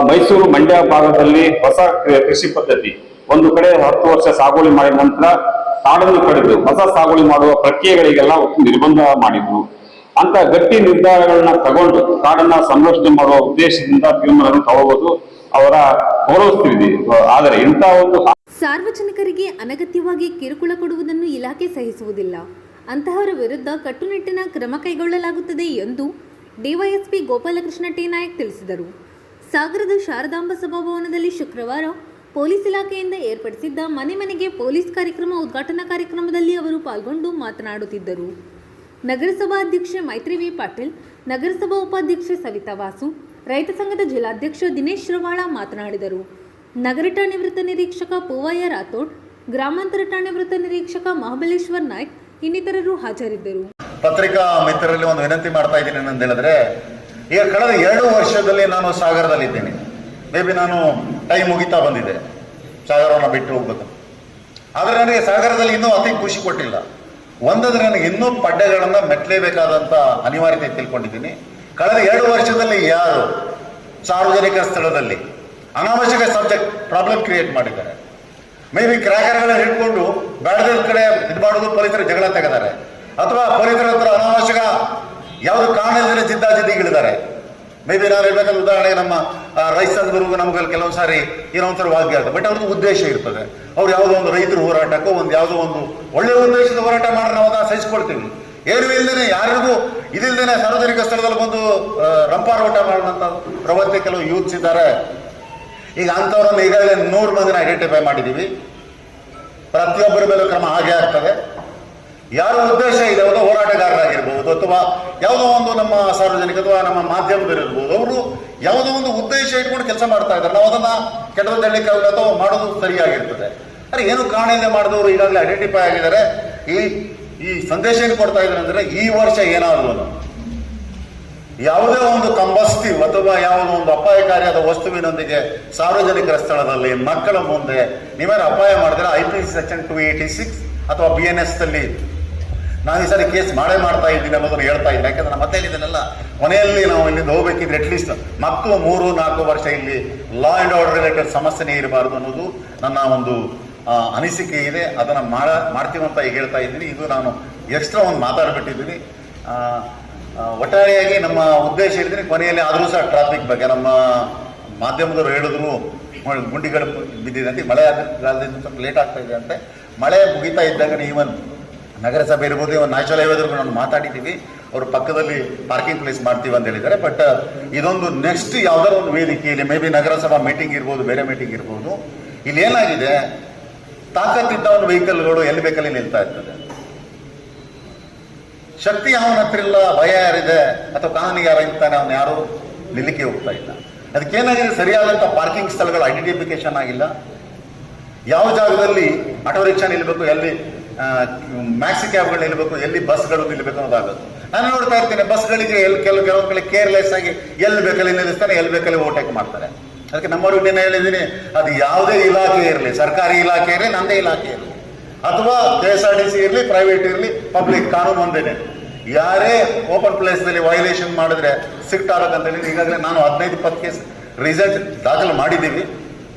ಮೈಸೂರು ಮಂಡ್ಯ ಭಾಗದಲ್ಲಿ ಹೊಸ ಕೃಷಿ ಪದ್ಧತಿ, ಒಂದು ಕಡೆ 10 ವರ್ಷ ಸಾಗುವಳಿ ಮಾಡಿದ ನಂತರ ಕಾಡನ್ನು ಕಡಿದು ಹೊಸ ಸಾಗುವಳಿ ಮಾಡುವ ಪ್ರಕ್ರಿಯೆಗಳಿಗೆಲ್ಲ ನಿರ್ಬಂಧ ಮಾಡಿದ್ರು. ಅಂತ ಗಟ್ಟಿ ನಿರ್ಧಾರಗಳನ್ನ ತಗೊಂಡು ಕಾಡನ್ನ ಸಂರಕ್ಷಣೆ ಮಾಡುವ ಉದ್ದೇಶದಿಂದ ತೀರ್ಮಾನವನ್ನು ತಗೊಳ್ಬಹುದು, ಅವರ ಗೌರವಿಸ್ತೀವಿ. ಆದರೆ ಇಂಥ ಒಂದು ಸಾರ್ವಜನಿಕರಿಗೆ ಅನಗತ್ಯವಾಗಿ ಕಿರುಕುಳ ಕೊಡುವುದನ್ನು ಇಲಾಖೆ ಸಹಿಸುವುದಿಲ್ಲ. ಅಂತಹವರ ವಿರುದ್ಧ ಕಟ್ಟುನಿಟ್ಟಿನ ಕ್ರಮ ಕೈಗೊಳ್ಳಲಾಗುತ್ತದೆ ಎಂದು ಡಿವೈಎಸ್ಪಿ ಗೋಪಾಲಕೃಷ್ಣ ಟಿ ನಾಯಕ್ ತಿಳಿಸಿದರು. ಸಾಗರದ ಶಾರದಾಂಬ ಸಭಾಭವನದಲ್ಲಿ ಶುಕ್ರವಾರ ಪೊಲೀಸ್ ಇಲಾಖೆಯಿಂದ ಏರ್ಪಡಿಸಿದ್ದ ಮನೆ ಮನೆಗೆ ಪೊಲೀಸ್ ಕಾರ್ಯಕ್ರಮ ಉದ್ಘಾಟನಾ ಕಾರ್ಯಕ್ರಮದಲ್ಲಿ ಅವರು ಪಾಲ್ಗೊಂಡು ಮಾತನಾಡುತ್ತಿದ್ದರು. ನಗರಸಭಾ ಅಧ್ಯಕ್ಷೆ ಮೈತ್ರಿ ವಿ ಪಾಟೀಲ್, ನಗರಸಭಾ ಉಪಾಧ್ಯಕ್ಷೆ ಸವಿತಾ ವಾಸು, ರೈತ ಸಂಘದ ಜಿಲ್ಲಾಧ್ಯಕ್ಷ ದಿನೇಶ್ ಶ್ರವಾಳ ಮಾತನಾಡಿದರು. ನಗರ ಠಾಣೆ ವೃತ್ತ ನಿರೀಕ್ಷಕ ಪೂವಯ್ಯ ರಾಥೋಡ್, ಗ್ರಾಮಾಂತರ ಠಾಣೆ ವೃತ್ತ ನಿರೀಕ್ಷಕ ಮಹಾಬಲೇಶ್ವರ್ ನಾಯ್ಕ್ ಇನ್ನಿತರರು ಹಾಜರಿದ್ದರು. ಪತ್ರಿಕಾ ಮಿತ್ರರಲ್ಲಿ ಒಂದು ವಿನಂತಿ ಮಾಡ್ತಾ ಇದ್ದೀನಿ ಅಂತ ಹೇಳಿದ್ರೆ, ಈಗ ಕಳೆದ 2 ವರ್ಷದಲ್ಲಿ ನಾನು ಸಾಗರದಲ್ಲಿದ್ದೀನಿ. ಮೇ ಬಿ ನಾನು ಟೈಮ್ ಮುಗಿತಾ ಬಂದಿದೆ ಸಾಗರವನ್ನು ಬಿಟ್ಟು ಹೋಗ್ಬೇಕು. ಆದರೆ ನನಗೆ ಸಾಗರದಲ್ಲಿ ಇನ್ನೂ ಅತಿ ಖುಷಿ ಕೊಟ್ಟಿಲ್ಲ. ಒಂದಂದ್ರೆ ನನಗೆ ಇನ್ನೂ ಪಡ್ಡೆಗಳನ್ನು ಮೆಟ್ಟಲೇಬೇಕಾದಂಥ ಅನಿವಾರ್ಯತೆ ತಿಳ್ಕೊಂಡಿದ್ದೀನಿ. ಕಳೆದ 2 ವರ್ಷದಲ್ಲಿ ಯಾರು ಸಾರ್ವಜನಿಕ ಸ್ಥಳದಲ್ಲಿ ಅನಾವಶ್ಯಕ ಸಬ್ಜೆಕ್ಟ್ ಪ್ರಾಬ್ಲಮ್ ಕ್ರಿಯೇಟ್ ಮಾಡಿದ್ದಾರೆ, ಮೇ ಬಿ ಕ್ರ್ಯಾಕರ್ಗಳನ್ನ ಹಿಡ್ಕೊಂಡು ಬೇಡದ ಕಡೆ ಇದು ಮಾಡೋದು, ಪೊಲೀಸರು ಜಗಳ ತೆಗೆದಾರೆ, ಅಥವಾ ಪೊಲೀಸರ ಹತ್ರ ಅನಾವಶ್ಯಕ ಯಾವುದು ಕಾರಣದಲ್ಲಿ ಜಿದ್ದಾಜಿದ್ದಿಗಿಳಿದ್ದಾರೆ. ಮೇ ಬಿ ನಾನು ಹೇಳ್ಬೇಕಂದ್ರೆ ಉದಾಹರಣೆಗೆ ನಮ್ಮ ರೈತ ಸಂಘದವರೆಗೂ ನಮ್ಗೆ ಕೆಲವೊಂದು ಸಾರಿ ಏನೋ ಒಂಥರ ವಾಗ್ಯ ಆಗುತ್ತೆ. ಬಟ್ ಅವ್ರದ್ದು ಉದ್ದೇಶ ಇರ್ತದೆ. ಅವ್ರು ಯಾವುದೋ ಒಂದು ರೈತರ ಹೋರಾಟಕ್ಕೋ ಯಾವುದೋ ಒಂದು ಒಳ್ಳೆಯ ಉದ್ದೇಶದ ಹೋರಾಟ ಮಾಡಿ ನಾವು ಅದನ್ನು ಸಹಿಸ್ಕೊಳ್ತೀವಿ. ಏನು ಇಲ್ಲದೇನೆ, ಯಾರಿಗೂ ಇದಿಲ್ಲದೇನೆ ಸಾರ್ವಜನಿಕ ಸ್ಥಳದಲ್ಲಿ ಬಂದು ರಂಪಾರೋಟ ಮಾಡುವಂಥ ಪ್ರವೃತ್ತಿ ಕೆಲವು ಯೂತ್ಸ್ ಇದ್ದಾರೆ. ಈಗ ಅಂಥವ್ರನ್ನು ಈಗಾಗಲೇ 100 ಮಂದಿನ ಐಡೆಂಟಿಫೈ ಮಾಡಿದ್ದೀವಿ. ಪ್ರತಿಯೊಬ್ಬರ ಮೇಲೂ ಕ್ರಮ ಹಾಗೆ ಆಗ್ತದೆ. ಯಾರ ಉದ್ದೇಶ ಇದೆ, ಒಂದು ಹೋರಾಟಗಾರರಾಗಿರ್ಬೋದು ಅಥವಾ ಯಾವುದೋ ಒಂದು ನಮ್ಮ ಸಾರ್ವಜನಿಕ ಅಥವಾ ನಮ್ಮ ಮಾಧ್ಯಮದಲ್ಲಿರ್ಬೋದು, ಅವರು ಯಾವುದೋ ಒಂದು ಉದ್ದೇಶ ಇಟ್ಕೊಂಡು ಕೆಲಸ ಮಾಡ್ತಾ ಇದ್ದಾರೆ. ನಾವು ಅದನ್ನು ಕೆಟ್ಟದ್ದು ಹೇಳಲಿಕ್ಕಾಗಲ್ಲ ಅಥವಾ ಮಾಡೋದು ಸರಿಯಾಗಿರ್ತದೆ. ಆದರೆ ಏನು ಕಾರಣದಿಂದ ಮಾಡಿದವರು ಈಗಾಗಲೇ ಐಡೆಂಟಿಫೈ ಆಗಿದ್ದಾರೆ. ಈ ಸಂದೇಶ ಏನು ಕೊಡ್ತಾ ಇದ್ದಾರೆ ಅಂದರೆ, ಈ ವರ್ಷ ಏನಾದರೂ ಯಾವುದೇ ಒಂದು ಕಂಬಸ್ಟಿವ್ ಅಥವಾ ಯಾವುದೋ ಒಂದು ಅಪಾಯಕಾರಿಯಾದ ವಸ್ತುವಿನೊಂದಿಗೆ ಸಾರ್ವಜನಿಕರ ಸ್ಥಳದಲ್ಲಿ ಮಕ್ಕಳ ಮುಂದೆ ನೀವೇನು ಅಪಾಯ ಮಾಡಿದ್ರೆ IPC ಸೆಕ್ಷನ್ 286 ಅಥವಾ BNS ನಲ್ಲಿ ನಾನು ಈ ಸರಿ ಕೇಸ್ ಮಾಡ್ತಾ ಇದ್ದೀನಿ ಅನ್ನೋದನ್ನು ಹೇಳ್ತಾ ಇದ್ದೀನಿ. ಯಾಕಂದ್ರೆ ನಮ್ಮ ಮತ್ತೆ ಇದನ್ನೆಲ್ಲ ಕೊನೆಯಲ್ಲಿ ನಾವು ಇಲ್ಲಿಂದ ಹೋಗ್ಬೇಕಿದ್ರೆ ಅಟ್ಲೀಸ್ಟ್ ಮತ್ತು 3-4 ವರ್ಷ ಇಲ್ಲಿ ಲಾ ಆ್ಯಂಡ್ ಆರ್ಡರ್ ರಿಲೇಟೆಡ್ ಸಮಸ್ಯೆನೇ ಇರಬಾರ್ದು ಅನ್ನೋದು ನನ್ನ ಒಂದು ಅನಿಸಿಕೆ ಇದೆ. ಅದನ್ನು ಮಾಡ್ತೀವಂತ ಈಗ ಹೇಳ್ತಾ ಇದ್ದೀನಿ. ಇದು ನಾನು ಎಕ್ಸ್ಟ್ರಾ ಒಂದು ಮಾತಾಡ್ಬಿಟ್ಟಿದ್ದೀನಿ. ಒಟ್ಟಾರೆಯಾಗಿ ನಮ್ಮ ಉದ್ದೇಶ ಇದ್ದೀನಿ. ಕೊನೆಯಲ್ಲಿ ಆದರೂ ಸಹ ಟ್ರಾಫಿಕ್ ಬಗ್ಗೆ ನಮ್ಮ ಮಾಧ್ಯಮದವರು ಹೇಳಿದ್ರು, ಗುಂಡಿಗಳು ಬಿದ್ದಿದೆ ಅಂತ. ಮಳೆ ಆದ್ರಿಂದ ಸ್ವಲ್ಪ ಲೇಟ್ ಆಗ್ತಾ ಇದೆ ಅಂತೆ. ಮಳೆ ಮುಗಿತಾ ಇದ್ದಾಗ ಈವನ್ ನಗರಸಭೆ ಇರ್ಬೋದು, ಇವನ್ ನ್ಯಾಷನಲ್ ಹೈವೇದ್ರಿಗೂ ನಾನು ಮಾತಾಡಿದ್ದೀವಿ. ಅವರು ಪಕ್ಕದಲ್ಲಿ ಪಾರ್ಕಿಂಗ್ ಪ್ಲೇಸ್ ಮಾಡ್ತೀವಿ ಅಂತ ಹೇಳಿದ್ದಾರೆ. ಬಟ್ ಇದೊಂದು ನೆಕ್ಸ್ಟ್ ಯಾವ್ದಾದ್ರು ಒಂದು ವೇದಿಕೆಯಲ್ಲಿ ಮೇ ಬಿ ನಗರಸಭಾ ಮೀಟಿಂಗ್ ಇರ್ಬೋದು, ಬೇರೆ ಮೀಟಿಂಗ್ ಇರ್ಬೋದು, ಇಲ್ಲಿ ಏನಾಗಿದೆ, ತಾಕತ್ತಿದ್ದ ಒಂದು ವೆಹಿಕಲ್ಗಳು ಎಲ್ಲಿ ಬೇಕಲ್ಲಿ ನಿಲ್ತಾ ಇರ್ತದೆ. ಶಕ್ತಿ ಅವನ ಹತ್ರ ಇಲ್ಲ, ಭಯ ಯಾರಿದೆ ಅಥವಾ ಕಾನೂನಿಗೆ ಯಾರು ಇರ್ತಾನೆ, ಅವನು ಯಾರು ನಿಲ್ಲಿಕ್ಕೆ ಹೋಗ್ತಾ ಇಲ್ಲ. ಅದಕ್ಕೇನಾಗಿದೆ, ಸರಿಯಾದಂಥ ಪಾರ್ಕಿಂಗ್ ಸ್ಥಳಗಳು ಐಡೆಂಟಿಫಿಕೇಶನ್ ಆಗಿಲ್ಲ. ಯಾವ ಜಾಗದಲ್ಲಿ ಆಟೋ ರಿಕ್ಷಾ ನಿಲ್ಲಬೇಕು, ಎಲ್ಲಿ ಮ್ಯಾಕ್ಸಿ ಕ್ಯಾಬ್ಗಳು ನಿಲ್ಲಬೇಕು, ಎಲ್ಲಿ ಬಸ್ಗಳು ನಿಲ್ಲಬೇಕು ಅನ್ನೋದಾಗುತ್ತೆ. ನಾನು ನೋಡ್ತಾ ಇರ್ತೇನೆ, ಬಸ್ಗಳಿಗೆ ಕೆಲವೊಂದು ಕಡೆ ಕೇರ್ಲೆಸ್ ಆಗಿ ಎಲ್ಲಿ ಬೇಕಲ್ಲಿ ನಿಲ್ಲಿಸ್ತಾನೆ, ಎಲ್ಲಿ ಬೇಕಲ್ಲಿ ಓವರ್ಟೇಕ್ ಮಾಡ್ತಾರೆ. ಅದಕ್ಕೆ ನಮ್ಮವ್ರಿಗೆ ನಾನು ಹೇಳಿದ್ದೀನಿ, ಅದು ಯಾವುದೇ ಇಲಾಖೆ ಇರಲಿ, ಸರ್ಕಾರಿ ಇಲಾಖೆ ಇರಲಿ, ನಂದೇ ಇಲಾಖೆ ಇರಲಿ, ಅಥವಾ KSRTC ಇರಲಿ, ಪ್ರೈವೇಟ್ ಇರಲಿ, ಪಬ್ಲಿಕ್, ಕಾನೂನು ಒಂದೇನೆ. ಯಾರೇ ಓಪನ್ ಪ್ಲೇಸ್ನಲ್ಲಿ ವೈಲೇಷನ್ ಮಾಡಿದ್ರೆ ಸಿಕ್ಟ್ ಆಗಬೇಕಂತೇಳಿ ಈಗಾಗಲೇ ನಾನು 15-20 ಕೇಸ್ ರಿಸಲ್ಟ್ ದಾಖಲು ಮಾಡಿದ್ದೀವಿ.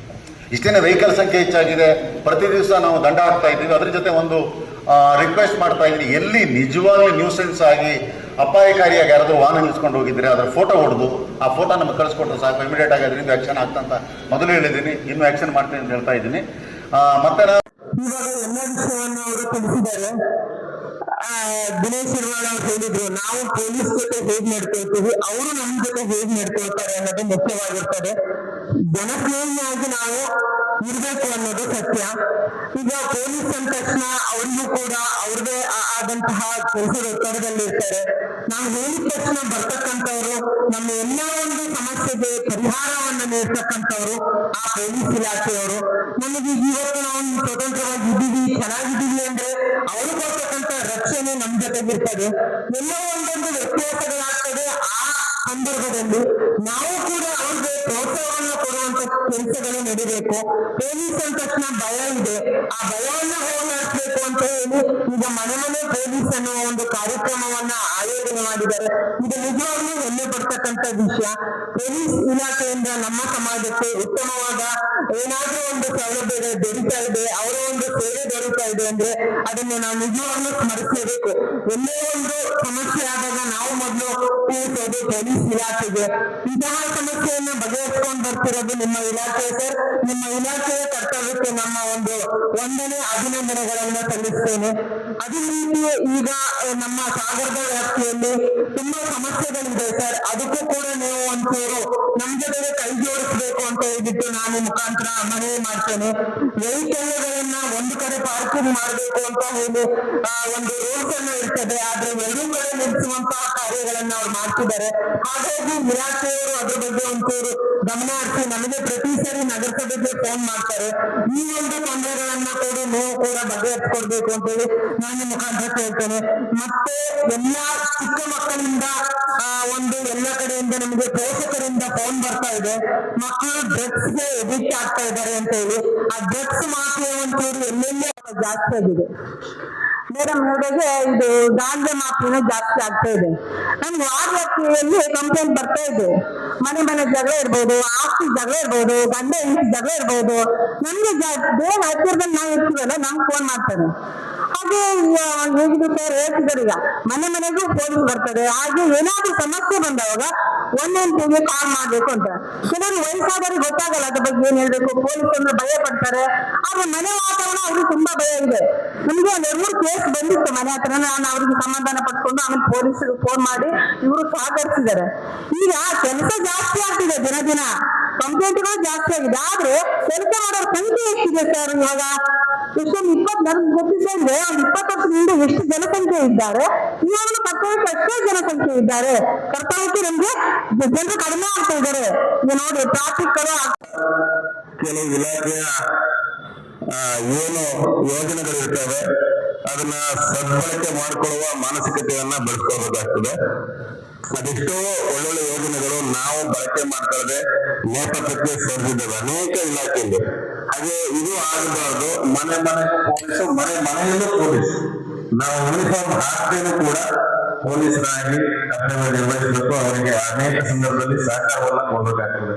ಇಷ್ಟೇನೆ ವೆಹಿಕಲ್ ಸಂಖ್ಯೆ ಹೆಚ್ಚಾಗಿದೆ, ಪ್ರತಿ ದಿವಸ ನಾವು ದಂಡ ಹಾಕ್ತಾ ಇದ್ದೀವಿ. ಅದ್ರ ಜೊತೆ ಒಂದು ರಿಕ್ವೆಸ್ಟ್ ಮಾಡ್ತಾ ಇದ್ದೀನಿ, ಎಲ್ಲಿ ನಿಜವಾಗ್ಲೂ ನ್ಯೂಸೆನ್ಸ್ ಆಗಿ ಅಪಾಯಕಾರಿಯಾಗಿ ಯಾರಾದರೂ ವಾಹನ ನಿಲ್ಸ್ಕೊಂಡು ಹೋಗಿದ್ರೆ ಅದರ ಫೋಟೋ ಹೊಡೆದು ಆ ಫೋಟೋ ನಮಗೆ ಕಳಿಸ್ಕೊಟ್ರೆ ಸಾಕು, ಇಮಿಡಿಯೇಟ್ ಆಗಿ ಅದರಿಂದ ಆ್ಯಕ್ಷನ್ ಆಗ್ತಂತ ಮೊದಲು ಹೇಳಿದ್ದೀನಿ, ಇನ್ನೂ ಆ್ಯಕ್ಷನ್ ಮಾಡ್ತೀನಿ ಅಂತ ಹೇಳ್ತಾ ಇದ್ದೀನಿ. ಮತ್ತೆ ಇವಾಗ ಎಲ್ಲ ವಿಷಯವನ್ನು ಅವರು ತಿಳಿಸಿದ್ದಾರೆ. ದಿನೇಶ್ ಶಿರ್ವಾಳ ಅವರು ಹೇಳಿದ್ರು, ನಾವು ಪೊಲೀಸ್ ಜೊತೆ ಹೇಗ್ ನಡ್ಕೊಳ್ತೀವಿ, ಅವರು ನಮ್ಮ ಜೊತೆ ಹೇಗ್ ನಡ್ಕೊಳ್ತಾರೆ ಅನ್ನೋದು ಮುಖ್ಯವಾಗಿರ್ತದೆ. ಜನಪ್ರಿಯಾಗಿ ನಾವು ಇರ್ಬೇಕು ಅನ್ನೋದು ಸತ್ಯ. ಈಗ ಪೊಲೀಸ್ ಅಂದ ತಕ್ಷಣ ಅವರಿಗೂ ಕೂಡ ಅವ್ರದೇ ಆದಂತಹ ಕೆಲಸದ ಒತ್ತಡದಲ್ಲಿ ಇರ್ತಾರೆ. ನಾವು ಹೇಳಿದ ತಕ್ಷಣ ಬರ್ತಕ್ಕಂಥವ್ರು, ನಮ್ಮ ಎಲ್ಲ ಒಂದು ಸಮಸ್ಯೆಗೆ ಪರಿಹಾರವನ್ನ ನೀಡ್ತಕ್ಕಂಥವ್ರು ಆ ಪೊಲೀಸ್ ಇಲಾಖೆಯವರು. ನಮಗೆ ಇವತ್ತು ನಾವು ಸ್ವತಂತ್ರವಾಗಿ ಇದ್ದೀವಿ, ಚೆನ್ನಾಗಿದ್ದೀವಿ ಅಂದ್ರೆ ಅವರು ಕೊಡ್ತಕ್ಕಂಥ ರಕ್ಷಣೆ ನಮ್ ಜೊತೆಗಿರ್ತದೆ. ಎಲ್ಲೋ ಒಂದೊಂದು ವ್ಯತ್ಯಾಸಗಳಾಗ್ತದೆ. ಆ ಸಂದರ್ಭದಲ್ಲಿ ನಾವು ಕೂಡ ಅವ್ರಿಗೆ ಪ್ರೋತ್ಸಾಹವನ್ನ ಕೊಡುವಂತ ಕೆಲಸಗಳು ನಡಿಬೇಕು. ಪೊಲೀಸ್ ಅಂದ ತಕ್ಷಣ ಭಯ ಇದೆ, ಆ ಭಯವನ್ನ ಹೋಗಲಾಡಿಸ್ಬೇಕು ಅಂತ ಹೇಳಿ ಈಗ ಮನೆ ಮನೆ ಪೊಲೀಸ್ ಅನ್ನುವ ಒಂದು ಕಾರ್ಯಕ್ರಮವನ್ನ ಆಯೋಜನೆ ಮಾಡಿದ್ದಾರೆ. ಇದು ನಿಜವಾಗ್ಲೂ ಹೆಮ್ಮೆ ಪಡ್ತಕ್ಕಂಥ ವಿಷಯ. ಪೊಲೀಸ್ ಇಲಾಖೆಯಿಂದ ನಮ್ಮ ಸಮಾಜಕ್ಕೆ ಉತ್ತಮವಾದ ಏನಾದ್ರೂ ಒಂದು ಸೌಲಭ್ಯ ದೊರೀತಾ ಇದೆ, ಅವರ ಒಂದು ಸೇವೆ ದೊರೀತಾ ಇದೆ ಅಂದ್ರೆ ಅದನ್ನು ನಾವು ನಿಜವಾಗ್ಲೂ ಸ್ಮರಿಸಲೇಬೇಕು. ಎಲ್ಲೇ ಒಂದು ಸಮಸ್ಯೆ ಆದಾಗ ನಾವು ಮೊದಲು ತಿಳಿಸೋದು ಪೊಲೀಸ್ ಇಲಾಖೆಗೆ. ಇಂತಹ ಸಮಸ್ಯೆಯನ್ನ ಬಗೆಹರಿಸಿಕೊಂಡು ಬರ್ತಿರೋದು ನಿಮ್ಮ ಇಲಾಖೆ ಸರ್. ನಿಮ್ಮ ಇಲಾಖೆಯ ಕರ್ತವ್ಯಕ್ಕೆ ನಮ್ಮ ಒಂದು ವಂದನೆ, ಅಭಿನಂದನೆಗಳನ್ನ ಸಲ್ಲಿಸ್ತೇನೆ. ಅದೇ ರೀತಿ ಈಗ ನಮ್ಮ ಸಾಗರದ ವ್ಯಾಪ್ತಿಯಲ್ಲಿ ತುಂಬಾ ಸಮಸ್ಯೆಗಳಿದೆ ಸರ್. ಅದಕ್ಕೂ ಕೂಡ ನೀವು ಒಂಚೂರು ನಮ್ ಜೊತೆಗೆ ಕೈ ಜೋಡಿಸ್ಬೇಕು ಅಂತ ಹೇಳ್ಬಿಟ್ಟು ನಾನು ಮುಖಾಂತರ ಮನವಿ ಮಾಡ್ತೇನೆ. ವೆಹಿಕಲ್ಗಳನ್ನ ಒಂದು ಕಡೆ ಪಾರ್ಕಿಂಗ್ ಮಾಡಬೇಕು ಅಂತ ಹೇಳಿ ಒಂದು ರೂಲ್ಸ್ ಅನ್ನ ಇರ್ತದೆ, ಆದ್ರೆ ಎರಡೂ ಕಡೆ ನಿಲ್ಲಿಸುವಂತಹ ಕಾರ್ಯಗಳನ್ನ ಅವ್ರು ಮಾಡ್ತಿದ್ದಾರೆ. ಹಾಗಾಗಿ ಇಲಾಖೆಯವರು ಅದ್ರ ಬಗ್ಗೆ ಒಂಚೂರು ಗಮನ ಹರಿಸಿ ನಮಗೆ ಪ್ರತಿ ಸರಿ ನಗರಸಭೆಗೆ ಫೋನ್ ಮಾಡ್ತಾರೆ. ಈ ಒಂದು ತೊಂದರೆಗಳನ್ನ ಕೂಡ ನೀವು ಕೂಡ ಬಗೆಹರಿಸಿಕೊಡ್ಬೇಕು ಅಂತ ಹೇಳಿ ನಾನು ಮುಖಾಂತರ ಕೇಳ್ತೇನೆ. ಮತ್ತೆ ಎಲ್ಲಾ ಚಿಕ್ಕ ಮಕ್ಕಳಿಂದ ಒಂದು ಎಲ್ಲ ಕಡೆಯಿಂದ ನಮಗೆ ಪೋಷಕರಿಂದ ಫೋನ್ ಬರ್ತಾ ಇದೆ, ಮಕ್ಕಳು ಡ್ರಗ್ಸ್ ಗೆ ಎಡಿಕ್ಟ್ ಆಗ್ತಾ ಇದ್ದಾರೆ ಅಂತ ಹೇಳಿ. ಆ ಡ್ರಗ್ಸ್ ಮಾಫಿಯಾ ಒಂಚೂರು ಎಲ್ಲೆಲ್ಲೇ ಜಾಸ್ತಿ ಆಗಿದೆ ಮೇಡಮ್. ಹೇಳಿದ್ರೆ ಇದು ಗಾಂಜಾ ಮಾಫಿಯಾನು ಜಾಸ್ತಿ ಆಗ್ತಾ ಇದೆ. ನಮ್ಗೆ ವಾರ ವ್ಯಾಪ್ತಿಯಲ್ಲಿ ಕಂಪ್ಲೇಂಟ್ ಬರ್ತಾ ಇದೆ. ಮನೆ ಮನೆ ಜಗಳ ಇರ್ಬೋದು, ಆಸ್ತಿ ಜಗಳ ಇರ್ಬೋದು, ಗಂಡ ಹೆಂಡತಿ ಜಗಳ ಇರ್ಬೋದು. ನಮ್ಗೆ ಬೇಗ ಹತ್ತಿರದಲ್ಲಿ ನಾವು ಇರ್ತೀವಲ್ಲ, ನಮ್ಗೆ ಫೋನ್ ಮಾಡ್ತಾರೆ. ಹಾಗೆ ಹೇಗಿದ್ದು ಸರ್ ಹೇಳ್ತಿದ್ದಾರೆ, ಈಗ ಮನೆ ಮನೆಗೂ ಪೊಲೀಸ್ ಬರ್ತಾರೆ. ಹಾಗೆ ಏನಾದ್ರೂ ಸಮಸ್ಯೆ ಬಂದವಾಗ 112ಗೆ ಕಾಲ್ ಮಾಡ್ಬೇಕು ಅಂತ. ಕೆಲವರು ವಯಸ್ಸಾದವ್ರಿಗೆ ಗೊತ್ತಾಗಲ್ಲ ಅದ್ರ ಬಗ್ಗೆ ಏನ್ ಹೇಳ್ಬೇಕು. ಪೊಲೀಸ್ ಅಂದ್ರೆ ಭಯ ಪಡ್ತಾರೆ. ಆದ್ರೆ ಮನೆ ವಾತಾವರಣ ಅವ್ರಿಗೆ ತುಂಬಾ ಭಯ ಇದೆ. ನಮ್ಗೆ ಒಂದ್ 2-3 ಕೇಸ್ ಬಂದಿತ್ತು ಮನೆ ಹತ್ರ. ನಾನು ಅವ್ರಿಗೆ ಸಮಾಧಾನ ಪಡ್ಕೊಂಡು ಆಮೇಲೆ ಪೊಲೀಸರಿಗೆ ಫೋನ್ ಮಾಡಿ ಇವರು ಸಹಕರಿಸಿದ್ದಾರೆ. ಈಗ ಕೆಲಸ ಜಾಸ್ತಿ ಆಗ್ತಿದೆ, ದಿನ ದಿನ ಕಂಪ್ಲೇಂಟ್ಗಳು ಜಾಸ್ತಿ ಆಗಿದೆ. ಆದ್ರೆ ಕೆಲಸ ಮಾಡೋರ ಸಂಖ್ಯೆ ಎಷ್ಟಿದೆ ಸರ್ ಇವಾಗ? ಎಷ್ಟೊಂದು 20 ನನಗೆ ಗೊತ್ತಿದೆ ಅಂದ್ರೆ ಒಂದು 20 ವರ್ಷದಿಂದ ಎಷ್ಟು ಜನಸಂಖ್ಯೆ ಇದ್ದಾರೆ, ಇವಾಗಲೂ ಕರ್ತವ್ಯಕ್ಕೆ ಅಷ್ಟೇ ಜನಸಂಖ್ಯೆ ಇದ್ದಾರೆ. ಕರ್ತವ್ಯಕ್ಕೆ ನಮ್ಗೆ ಜನರು ಕಡಿಮೆ ಆಗ್ತಾ ಇದ್ದಾರೆ. ಈಗ ನೋಡಿ ಟ್ರಾಫಿಕ್ ಕೆಲವು ಇಲಾಖೆಯ ಏನು ಯೋಜನೆಗಳಿರ್ತವೆ ಅದನ್ನ ಸದ್ಬಳಕೆ ಮಾಡಿಕೊಳ್ಳುವ ಮಾನಸಿಕತೆಯನ್ನ ಬೆಳೆಸ್ಕೋಬೇಕಾಗ್ತದೆ. ಅದೆಷ್ಟೋ ಒಳ್ಳೊಳ್ಳೆ ಯೋಜನೆಗಳು ನಾವು ಬಳಕೆ ಮಾಡ್ಕೊಳ್ಳದೆ ನೇಪಥ್ಯಕ್ಕೆ ಸರಿದಿದ್ದಾವೆ ಅನೇಕ ಇಲಾಖೆಯಲ್ಲಿ. ಹಾಗೆ ಇದು ಆಗಬಾರ್ದು. ಮನೆ ಮನೆಗೂ ಪೊಲೀಸು, ಮನೆ ಮನೆಯಲ್ಲೂ ಪೊಲೀಸ್. ನಾವು ಯೂನಿಫಾರ್ಮ್ ಹಾಕ್ತೇನೂ ಕೂಡ ಪೊಲೀಸರಾಗಿ ಕರ್ತವ್ಯ ನಿರ್ವಹಿಸಬೇಕು. ಅವರಿಗೆ ಅನೇಕ ಸಂದರ್ಭದಲ್ಲಿ ಸಹಕಾರವನ್ನ ಕೊಡಬೇಕಾಗ್ತದೆ.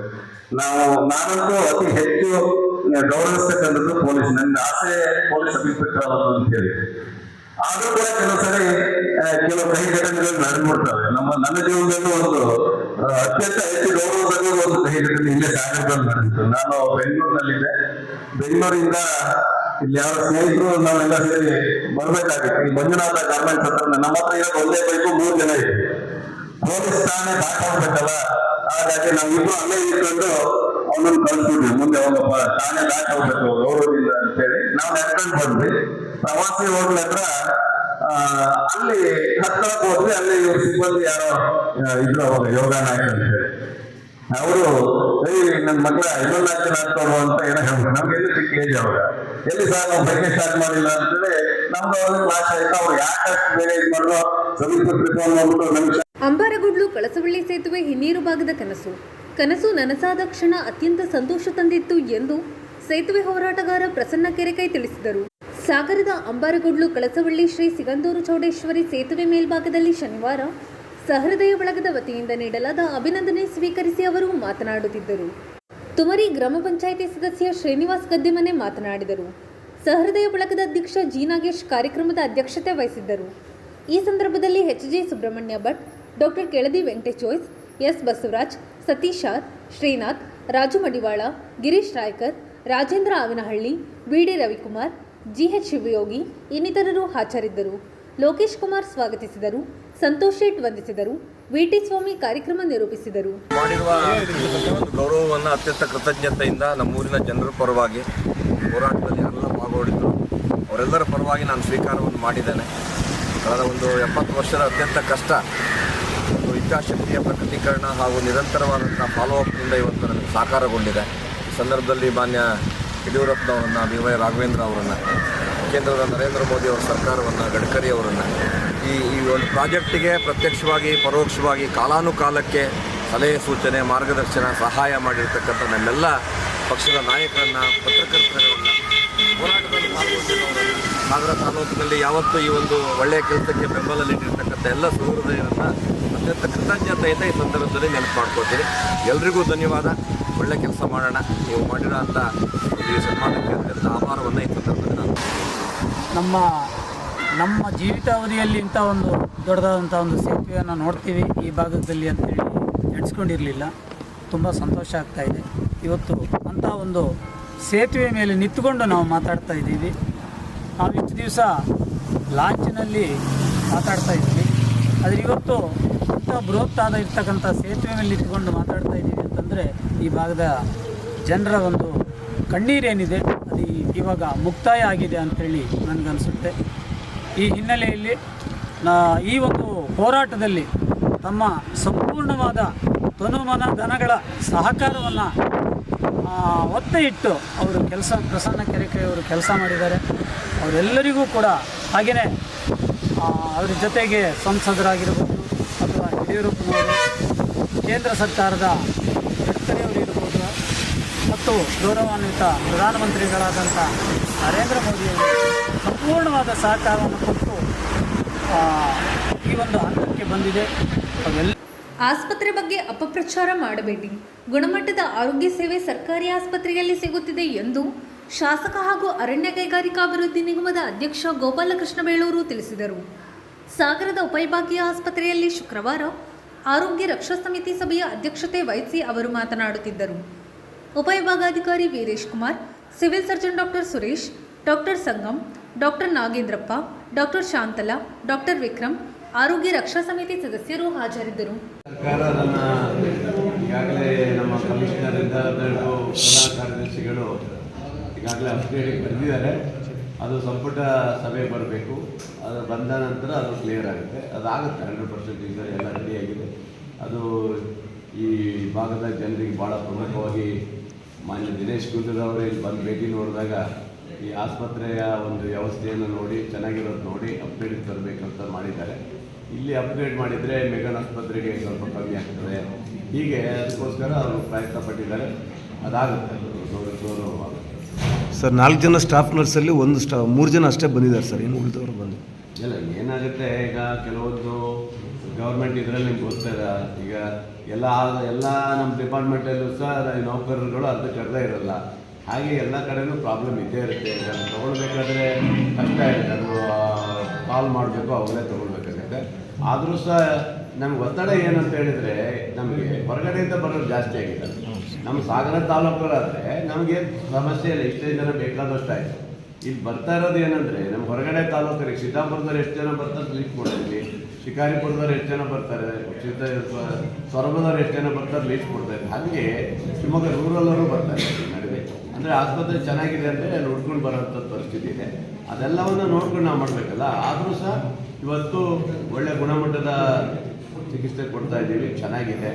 ನಾನಂತೂ ಅತಿ ಹೆಚ್ಚು ಗೌರವಿಸ್ತಕ್ಕಂಥದ್ದು ಪೊಲೀಸ್. ನನ್ನ ಆಸೆ ಪೊಲೀಸ್ ಸಬ್ ಇನ್ಸ್ಪೆಕ್ಟರ್ ಆಗೋದು ಅಂತ ಹೇಳಿ. ಆದ್ರೂ ಕೂಡ ಕೆಲವು ಸರಿ ಕೆಲವು ಕಹಿ ಘಟನೆಗಳು ನಡೆದ್ಬಿಡ್ತವೆ. ನನ್ನ ಜೀವನದಲ್ಲೂ ಒಂದು ಅತ್ಯಂತ ಹೆಚ್ಚು ಗೌರವದಲ್ಲಿ ಒಂದು ಕಹಿ ಘಟನೆ ಇಲ್ಲೇ ಸಾಗರದಲ್ಲಿ ನಡೆದಿತ್ತು. ನಾನು ಬೆಂಗಳೂರಿನಲ್ಲಿದ್ದೆ. ಬೆಂಗಳೂರಿಂದ ಇಲ್ಲಿ ಯಾವ ಸ್ನೇಹಿತರು ನಾವೆಲ್ಲ ಸೇರಿ ಬರ್ಬೇಕಾಗಿತ್ತು. ಈ ಮಂಜುನಾಥ ಗಾರ್ಮೆಂಟ್ಸ್ ಹತ್ರ ನಮ್ಮ ಹತ್ರ ಇರೋದು ಒಂದೇ ಬೈಕು 3 ಜನ ಇದೆ. ಪೊಲೀಸ್ ಠಾಣೆ ದಾಟೋಗ್ಬೇಕಲ್ಲ, ಹಾಗಾಗಿ ನಾವಿಬ್ರು ಅಲ್ಲೇ ಇಟ್ಕೊಂಡು ಅವನನ್ನು ಕಳ್ಸಿದ್ವಿ. ಮುಂದೆ ಹೋಗಪ್ಪ ಠಾಣೆ ದಾಟಿ ಹೋಗ್ಬೇಕು ಗೌರವದಿಂದ ಅಂತೇಳಿ ನಾವು ನಡ್ಕೊಂಡು ಬಂದ್ವಿ. ಪ್ರವಾಸಿ ಹೋಗ್ಲ ಹತ್ರ ಅಲ್ಲಿ ಹತ್ತಕ್ಕೆ ಹೋದ್ವಿ. ಅಲ್ಲಿ ಇವ್ರ ಸಿಬ್ಬಂದಿ ಯಾರೋ ಇದ್ರು ಅವಾಗ ಯೋಗ ನಾಯಕ ಅಂತ ಹೇಳಿ. ಅವರು ನನ್ನ ಮಗಳ 24 ಜನ ಹಾಕೋರು ಅಂತ ಏನೋ ಹೇಳ್ಬೇಕು. ನಮ್ಗೆ ಎಲ್ಲಿ ಸಿಕ್ಕ ಏಜ್ ಅವಾಗ ಎಲ್ಲಿ ಸರ್ ನಾವು ಬೈಕೆ ಸ್ಟಾರ್ಟ್ ಮಾಡಿಲ್ಲ ಅಂತೇಳಿ ನಮ್ದು ಅವಾಗ ಕ್ಲಾಸ್ ಆಯ್ತು. ಅವ್ರು ಯಾಕಷ್ಟು ಬೇಗ ಇದು ಮಾಡಿದ್ರು ಸವಿಸ್ಬಿಟ್ಟು ನಮ್ಗೆ. ಅಂಬಾರಗೋಡ್ಲು ಕಳಸವಳ್ಳಿ ಸೇತುವೆ ಹಿನ್ನೀರು ಭಾಗದ ಕನಸು ನನಸಾದ ಕ್ಷಣ ಅತ್ಯಂತ ಸಂತೋಷ ತಂದಿತ್ತು ಎಂದು ಸೇತುವೆ ಹೋರಾಟಗಾರ ಪ್ರಸನ್ನ ಕೆರೆಕೈ ತಿಳಿಸಿದರು. ಸಾಗರದ ಅಂಬಾರಗೋಡ್ಲು ಕಳಸವಳ್ಳಿ ಶ್ರೀ ಸಿಗಂದೂರು ಚೌಡೇಶ್ವರಿ ಸೇತುವೆ ಮೇಲ್ಭಾಗದಲ್ಲಿ ಶನಿವಾರ ಸಹೃದಯ ಬಳಗದ ವತಿಯಿಂದ ನೀಡಲಾದ ಅಭಿನಂದನೆ ಸ್ವೀಕರಿಸಿ ಅವರು ಮಾತನಾಡುತ್ತಿದ್ದರು. ತುಮರಿ ಗ್ರಾಮ ಪಂಚಾಯಿತಿ ಸದಸ್ಯ ಶ್ರೀನಿವಾಸ್ ಗದ್ದಿಮನೆ ಮಾತನಾಡಿದರು. ಸಹೃದಯ ಬಳಗದ ಅಧ್ಯಕ್ಷ ಜಿ ನಾಗೇಶ್ ಕಾರ್ಯಕ್ರಮದ ಅಧ್ಯಕ್ಷತೆ ವಹಿಸಿದ್ದರು. ಈ ಸಂದರ್ಭದಲ್ಲಿ H G. Subrahmanya Bhat, doctor Keladi Venkatesh Jois, S. Basavaraj, Satish R, Srinath, Raju Madivala, Girish Raikar, Rajendra Avinahalli, B D. Ravikumar, G H. Shivayogi ಇನ್ನಿತರರು ಹಾಜರಿದ್ದರು. ಲೋಕೇಶ್ ಕುಮಾರ್ ಸ್ವಾಗತಿಸಿದರು. ಸಂತೋಷ್ ಶೇಟ್ ವಂದಿಸಿದರು. ವಿ.ಟಿ. ಸ್ವಾಮಿ ಕಾರ್ಯಕ್ರಮ ನಿರೂಪಿಸಿದರು. ಮಾಡಿರುವ ಒಂದು ಗೌರವವನ್ನು ಅತ್ಯಂತ ಕೃತಜ್ಞತೆಯಿಂದ ನಮ್ಮೂರಿನ ಜನರ ಪರವಾಗಿ ಹೋರಾಟದಲ್ಲಿ ಯಾರೆಲ್ಲ ಭಾಗವಹಿಸಿದ್ರು ಅವರೆಲ್ಲರ ಪರವಾಗಿ ನಾನು ಸ್ವೀಕಾರವನ್ನು ಮಾಡಿದ್ದೇನೆ. ಕಳೆದ ಒಂದು 70 ವರ್ಷದ ಅತ್ಯಂತ ಕಷ್ಟ ಒಂದು ಇಚ್ಛಾಶಕ್ತಿಯ ಪ್ರಕಟೀಕರಣ ಹಾಗೂ ನಿರಂತರವಾದಂಥ ಫಾಲೋಅಪ್ನಿಂದ ಇವತ್ತು ನನಗೆ ಸಾಕಾರಗೊಂಡಿದೆ. ಈ ಸಂದರ್ಭದಲ್ಲಿ ಮಾನ್ಯ ಯಡಿಯೂರಪ್ಪನವರನ್ನು, ಬಿ.ವೈ. ರಾಘವೇಂದ್ರ ಅವರನ್ನು, ಕೇಂದ್ರದ ನರೇಂದ್ರ ಮೋದಿ ಅವರ ಸರ್ಕಾರವನ್ನು, ಗಡ್ಕರಿ ಅವರನ್ನು ಈ ಒಂದು ಪ್ರಾಜೆಕ್ಟಿಗೆ ಪ್ರತ್ಯಕ್ಷವಾಗಿ ಪರೋಕ್ಷವಾಗಿ ಕಾಲಾನುಕಾಲಕ್ಕೆ ಸಲಹೆ ಸೂಚನೆ ಮಾರ್ಗದರ್ಶನ ಸಹಾಯ ಮಾಡಿರ್ತಕ್ಕಂಥ ನಮ್ಮೆಲ್ಲ ಪಕ್ಷದ ನಾಯಕರನ್ನು, ಪತ್ರಕರ್ತರನ್ನು, ಹೋರಾಟದಲ್ಲಿ ಪಾಲ್ಗೊಂಡಿದ್ದವರನ್ನು, ಸಾಗರ ತಾಲೂಕಿನಲ್ಲಿ ಯಾವತ್ತೂ ಈ ಒಂದು ಒಳ್ಳೆಯ ಕೆಲಸಕ್ಕೆ ಬೆಂಬಲ ನೀಡಿರ್ತಕ್ಕಂಥ ಎಲ್ಲ ಸಹೃದಯರನ್ನು ಅತ್ಯಂತ ಕೃತಜ್ಞತೆಯಿಂದ ಈ ಸಂದರ್ಭದಲ್ಲಿ ನೆನಪು ಮಾಡ್ಕೊಳ್ತೀನಿ. ಎಲ್ರಿಗೂ ಧನ್ಯವಾದ. ಒಳ್ಳೆ ಕೆಲಸ ಮಾಡೋಣ. ನೀವು ಮಾಡಿರೋ ಅಂಥ ಈ ಸನ್ಮಾನಕ್ಕೆ ಅತ್ಯಂತ ಆಭಾರವನ್ನು ಈ ಸಂದರ್ಭದಲ್ಲಿ ನಾನು ನಮ್ಮ ಜೀವಿತಾವಧಿಯಲ್ಲಿ ಇಂಥ ಒಂದು ದೊಡ್ಡದಾದಂಥ ಒಂದು ಸೇತುವೆಯನ್ನು ನೋಡ್ತೀವಿ ಈ ಭಾಗದಲ್ಲಿ ಅಂತೇಳಿ ನೆನೆಸ್ಕೊಂಡಿರಲಿಲ್ಲ. ತುಂಬ ಸಂತೋಷ ಆಗ್ತಾಯಿದೆ. ಇವತ್ತು ಅಂಥ ಒಂದು ಸೇತುವೆ ಮೇಲೆ ನಿಂತ್ಕೊಂಡು ನಾವು ಮಾತಾಡ್ತಾ ಇದ್ದೀವಿ. ನಾವು ಇಷ್ಟು ದಿವಸ ಲಾಂಚಿನಲ್ಲಿ ಮಾತಾಡ್ತಾ ಇದ್ವಿ, ಆದರೆ ಇವತ್ತು ಇಂಥ ಬೃಹತ್ತಾದ ಇರ್ತಕ್ಕಂಥ ಸೇತುವೆ ಮೇಲೆ ನಿಂತ್ಕೊಂಡು ಮಾತಾಡ್ತಾ ಇದ್ದೀವಿ ಅಂತಂದರೆ ಈ ಭಾಗದ ಜನರ ಒಂದು ಕಣ್ಣೀರೇನಿದೆ ಅದು ಇವಾಗ ಮುಕ್ತಾಯ ಆಗಿದೆ ಅಂಥೇಳಿ ನನಗನ್ನಿಸುತ್ತೆ. ಈ ಹಿನ್ನೆಲೆಯಲ್ಲಿ ಈ ಒಂದು ಹೋರಾಟದಲ್ಲಿ ತಮ್ಮ ಸಂಪೂರ್ಣವಾದ ತನುಮನ ಧನಗಳ ಸಹಕಾರವನ್ನು ಒತ್ತೆ ಇಟ್ಟು ಅವರು ಪ್ರಸನ್ನ ಕೆರೆಕೈ ಅವರು ಕೆಲಸ ಮಾಡಿದ್ದಾರೆ. ಅವರೆಲ್ಲರಿಗೂ ಕೂಡ ಹಾಗೆಯೇ ಅವರ ಜೊತೆಗೆ ಸಂಸದರಾಗಿರ್ಬೋದು ಅಥವಾ ಯಡಿಯೂರಪ್ಪನವರು, ಕೇಂದ್ರ ಸರ್ಕಾರದ ಗಡ್ಕರಿ ಅವರು ಇರ್ಬೋದು ಮತ್ತು ಗೌರವಾನ್ವಿತ ಪ್ರಧಾನಮಂತ್ರಿಗಳಾದಂಥ ನರೇಂದ್ರ ಮೋದಿಯವರು ಸಂಪೂರ್ಣವಾದ ಸಹಕಾರವನ್ನು ಕೊಟ್ಟು ಈ ಒಂದು ಹಂತಕ್ಕೆ ಬಂದಿದೆ. ಅವೆಲ್ಲ ಆಸ್ಪತ್ರೆ ಬಗ್ಗೆ ಅಪಪ್ರಚಾರ ಮಾಡಬೇಡಿ. ಗುಣಮಟ್ಟದ ಆರೋಗ್ಯ ಸೇವೆ ಸರ್ಕಾರಿ ಆಸ್ಪತ್ರೆಯಲ್ಲಿ ಸಿಗುತ್ತಿದೆ ಎಂದು ಶಾಸಕ ಹಾಗೂ ಅರಣ್ಯ ಕೈಗಾರಿಕಾ ಅಭಿವೃದ್ಧಿ ನಿಗಮದ ಅಧ್ಯಕ್ಷ ಗೋಪಾಲಕೃಷ್ಣ ಬೇಳೂರು ತಿಳಿಸಿದರು. ಸಾಗರದ ಉಪವಿಭಾಗೀಯ ಆಸ್ಪತ್ರೆಯಲ್ಲಿ ಶುಕ್ರವಾರ ಆರೋಗ್ಯ ರಕ್ಷಾ ಸಮಿತಿ ಸಭೆಯ ಅಧ್ಯಕ್ಷತೆ ವಹಿಸಿ ಅವರು ಮಾತನಾಡುತ್ತಿದ್ದರು. ಉಪವಿಭಾಗಾಧಿಕಾರಿ Veeresh Kumar, civil surgeon doctor Suresh, doctor Sangam, doctor Nagendrappa, doctor Shantala, doctor Vikram, ಆರೋಗ್ಯ ರಕ್ಷಾ ಸಮಿತಿ ಸದಸ್ಯರು ಹಾಜರಿದ್ದರು. ಸರ್ಕಾರ ಈಗಾಗಲೇ ನಮ್ಮ ಕಮಿಷನರಿಂದ ಪ್ರಧಾನ ಕಾರ್ಯದರ್ಶಿಗಳು ಈಗಾಗಲೇ ಅಪ್ಡೇಟಿಗೆ ಬಂದಿದ್ದಾರೆ. ಅದು ಸಂಪುಟ ಸಭೆ ಬರಬೇಕು. ಅದು ಬಂದ ನಂತರ ಅದು ಕ್ಲಿಯರ್ ಆಗುತ್ತೆ. ಅದಾಗುತ್ತೆ 100% ಈಗ ಎಲ್ಲ ರೆಡಿಯಾಗಿದೆ. ಅದು ಈ ಭಾಗದ ಜನರಿಗೆ ಭಾಳ ಪ್ರಮುಖವಾಗಿ ಮಾನ್ಯ ದಿನೇಶ್ ಗುಂಡೂರಾವರು ಇಲ್ಲಿ ಬಂದು ಭೇಟಿ ನೋಡಿದಾಗ ಈ ಆಸ್ಪತ್ರೆಯ ಒಂದು ವ್ಯವಸ್ಥೆಯನ್ನು ನೋಡಿ ಚೆನ್ನಾಗಿರೋದು ನೋಡಿ ಅಪ್ಗ್ರೇಡ್ ತರಬೇಕಂತ ಮಾಡಿದ್ದಾರೆ. ಇಲ್ಲಿ ಅಪ್ಗ್ರೇಡ್ ಮಾಡಿದರೆ ಮೆಗನ್ ಆಸ್ಪತ್ರೆಗೆ ಸ್ವಲ್ಪ ಕಮ್ಮಿ ಆಗ್ತದೆ. ಹೀಗೆ ಅದಕ್ಕೋಸ್ಕರ ಅವರು ಪ್ರಯತ್ನ ಪಟ್ಟಿದ್ದಾರೆ. ಅದಾಗುತ್ತೆ, ಗೌರವ ಸರ್. 4 ಜನ ಸ್ಟಾಫ್ ನರ್ಸಲ್ಲಿ 3 ಜನ ಅಷ್ಟೇ ಬಂದಿದ್ದಾರೆ ಸರ್. ಏನು ಉಳಿದವರು ಬಂದು ಇಲ್ಲ, ಏನಾಗುತ್ತೆ ಈಗ ಕೆಲವೊಂದು ಗೌರ್ಮೆಂಟ್ ಇದರಲ್ಲಿ ನಿಮ್ಗೆ ಗೊತ್ತಿದೆ. ಈಗ ಎಲ್ಲ ನಮ್ಮ ಡಿಪಾರ್ಟ್ಮೆಂಟಲ್ಲೂ ಸಹ ನೌಕರರುಗಳು ಅರ್ಧ ಇರೋಲ್ಲ. ಹಾಗೆ ಎಲ್ಲ ಕಡೆಯೂ ಪ್ರಾಬ್ಲಮ್ ಇದ್ದೇ ಇರುತ್ತೆ. ಈಗ ತೊಗೊಳ್ಬೇಕಾದ್ರೆ ಕಷ್ಟ ಇರುತ್ತೆ. ಅದು ಕಾಲ್ ಮಾಡಬೇಕು, ಅವರೇ ತೊಗೊಳ್ಬೇಕಾಗುತ್ತೆ. ಆದರೂ ಸಹ ನಮ್ಗೆ ಒತ್ತಡ ಏನಂತ ಹೇಳಿದರೆ ನಮಗೆ ಹೊರಗಡೆಯಿಂದ ಬರೋದು ಜಾಸ್ತಿ ಆಗಿದೆ. ನಮ್ಮ ಸಾಗರ ತಾಲೂಕುಗಳಾದರೆ ನಮಗೆ ಸಮಸ್ಯೆ ಇಲ್ಲ, ಇಷ್ಟೇ ಜನ ಬೇಕಾದಷ್ಟು ಆಯಿತು. ಇಲ್ಲಿ ಬರ್ತಾ ಇರೋದು ಏನಂದರೆ ನಮ್ಮ ಹೊರಗಡೆ ತಾಲೂಕರಿಗೆ ಸಿದ್ದಾಪುರದವ್ರು ಎಷ್ಟು ಜನ ಬರ್ತಾರೆ ಲೀಸ್ಟ್ ಕೊಡ್ತೀವಿ, ಶಿಕಾರಿಪುರದವ್ರು ಎಷ್ಟು ಜನ ಬರ್ತಾರೆ, ಸೊರಬದವ್ರು ಎಷ್ಟು ಜನ ಬರ್ತಾರೆ ಲೀಸ್ಟ್ ಕೊಡ್ತಾರೆ. ಹಾಗೆ ಶಿವಮೊಗ್ಗ ರೂರಲ್ಲವರು ಬರ್ತಾರೆ ನಡುವೆ. ಅಂದರೆ ಆಸ್ಪತ್ರೆ ಚೆನ್ನಾಗಿದೆ ಅಂದರೆ ನೋಡ್ಕೊಂಡು ಬರೋಂಥ ಪರಿಸ್ಥಿತಿ ಇದೆ. ಅದೆಲ್ಲವನ್ನು ನೋಡ್ಕೊಂಡು ನಾವು ಮಾಡಬೇಕಲ್ಲ. ಆದರೂ ಸಹ ಇವತ್ತು ಒಳ್ಳೆ ಗುಣಮಟ್ಟದ ಚಿಕಿತ್ಸೆ ಕೊಡ್ತಾ ಇದ್ದೀವಿ, ಚೆನ್ನಾಗಿದೆ.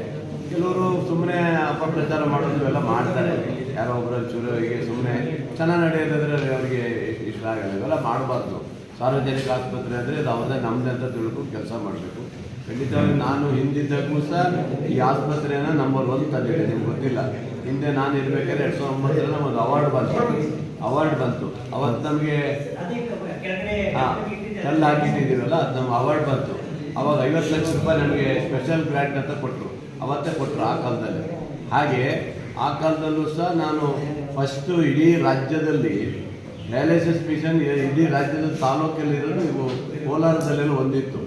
ಕೆಲವರು ಸುಮ್ಮನೆ ಅಪಪ್ರಚಾರ ಮಾಡೋದು ಎಲ್ಲ ಮಾಡ್ತಾರೆ. ಯಾರೋ ಒಬ್ಬರು ಚೂರು ಹೀಗೆ ಸುಮ್ಮನೆ ಚೆನ್ನಾಗಿ ನಡೆಯೋದಾದರೆ ಅವರಿಗೆ ಇಷ್ಟ ಆಗಲ್ಲ. ಇವೆಲ್ಲ ಮಾಡಬಾರ್ದು. ಸಾರ್ವಜನಿಕ ಆಸ್ಪತ್ರೆ ಅಂದರೆ ಅದು ಅವ್ರದ್ದೇ ನಮ್ಮದೇ ಅಂತ ತಿಳ್ಕೊಂಡು ಕೆಲಸ ಮಾಡಬೇಕು. ಖಂಡಿತವಾಗಿ ನಾನು ಹಿಂದಿದ್ದಾಗೂ ಸಹ ಈ ಆಸ್ಪತ್ರೆಯನ್ನು ನಂಬರ್ 1 ತಂದಿದ್ದೆ. ನಿಮ್ಗೆ ಗೊತ್ತಿಲ್ಲ, ಹಿಂದೆ ನಾನು ಇರಬೇಕಾದ್ರೆ 2009 ಒಂದು ಅವಾರ್ಡ್ ಬಂತು. ಅವತ್ತು ನಮಗೆ ಕಲ್ಲು ಹಾಕಿಟ್ಟಿದ್ದೀವಲ್ಲ, ಅದು ನಮ್ಮ ಅವಾರ್ಡ್ ಬಂತು. ಅವಾಗ 50 ಲಕ್ಷ ರೂಪಾಯಿ ನಮಗೆ ಸ್ಪೆಷಲ್ ಗ್ರ್ಯಾಂಟ್ ಅಂತ ಕೊಟ್ಟರು. ಅವತ್ತೇ ಕೊಟ್ಟರು ಆ ಕಾಲದಲ್ಲಿ. ಹಾಗೆ ಆ ಕಾಲದಲ್ಲೂ ಸಹ ನಾನು ಫಸ್ಟು ಇಡೀ ರಾಜ್ಯದಲ್ಲಿ ಡಯಾಲಿಸಿಸ್ ಮಿಷನ್ ಇಡೀ ರಾಜ್ಯದ ತಾಲೂಕಲ್ಲಿರೋದು ಇವು ಕೋಲಾರದಲ್ಲೆಲ್ಲ ಒಂದಿತ್ತು.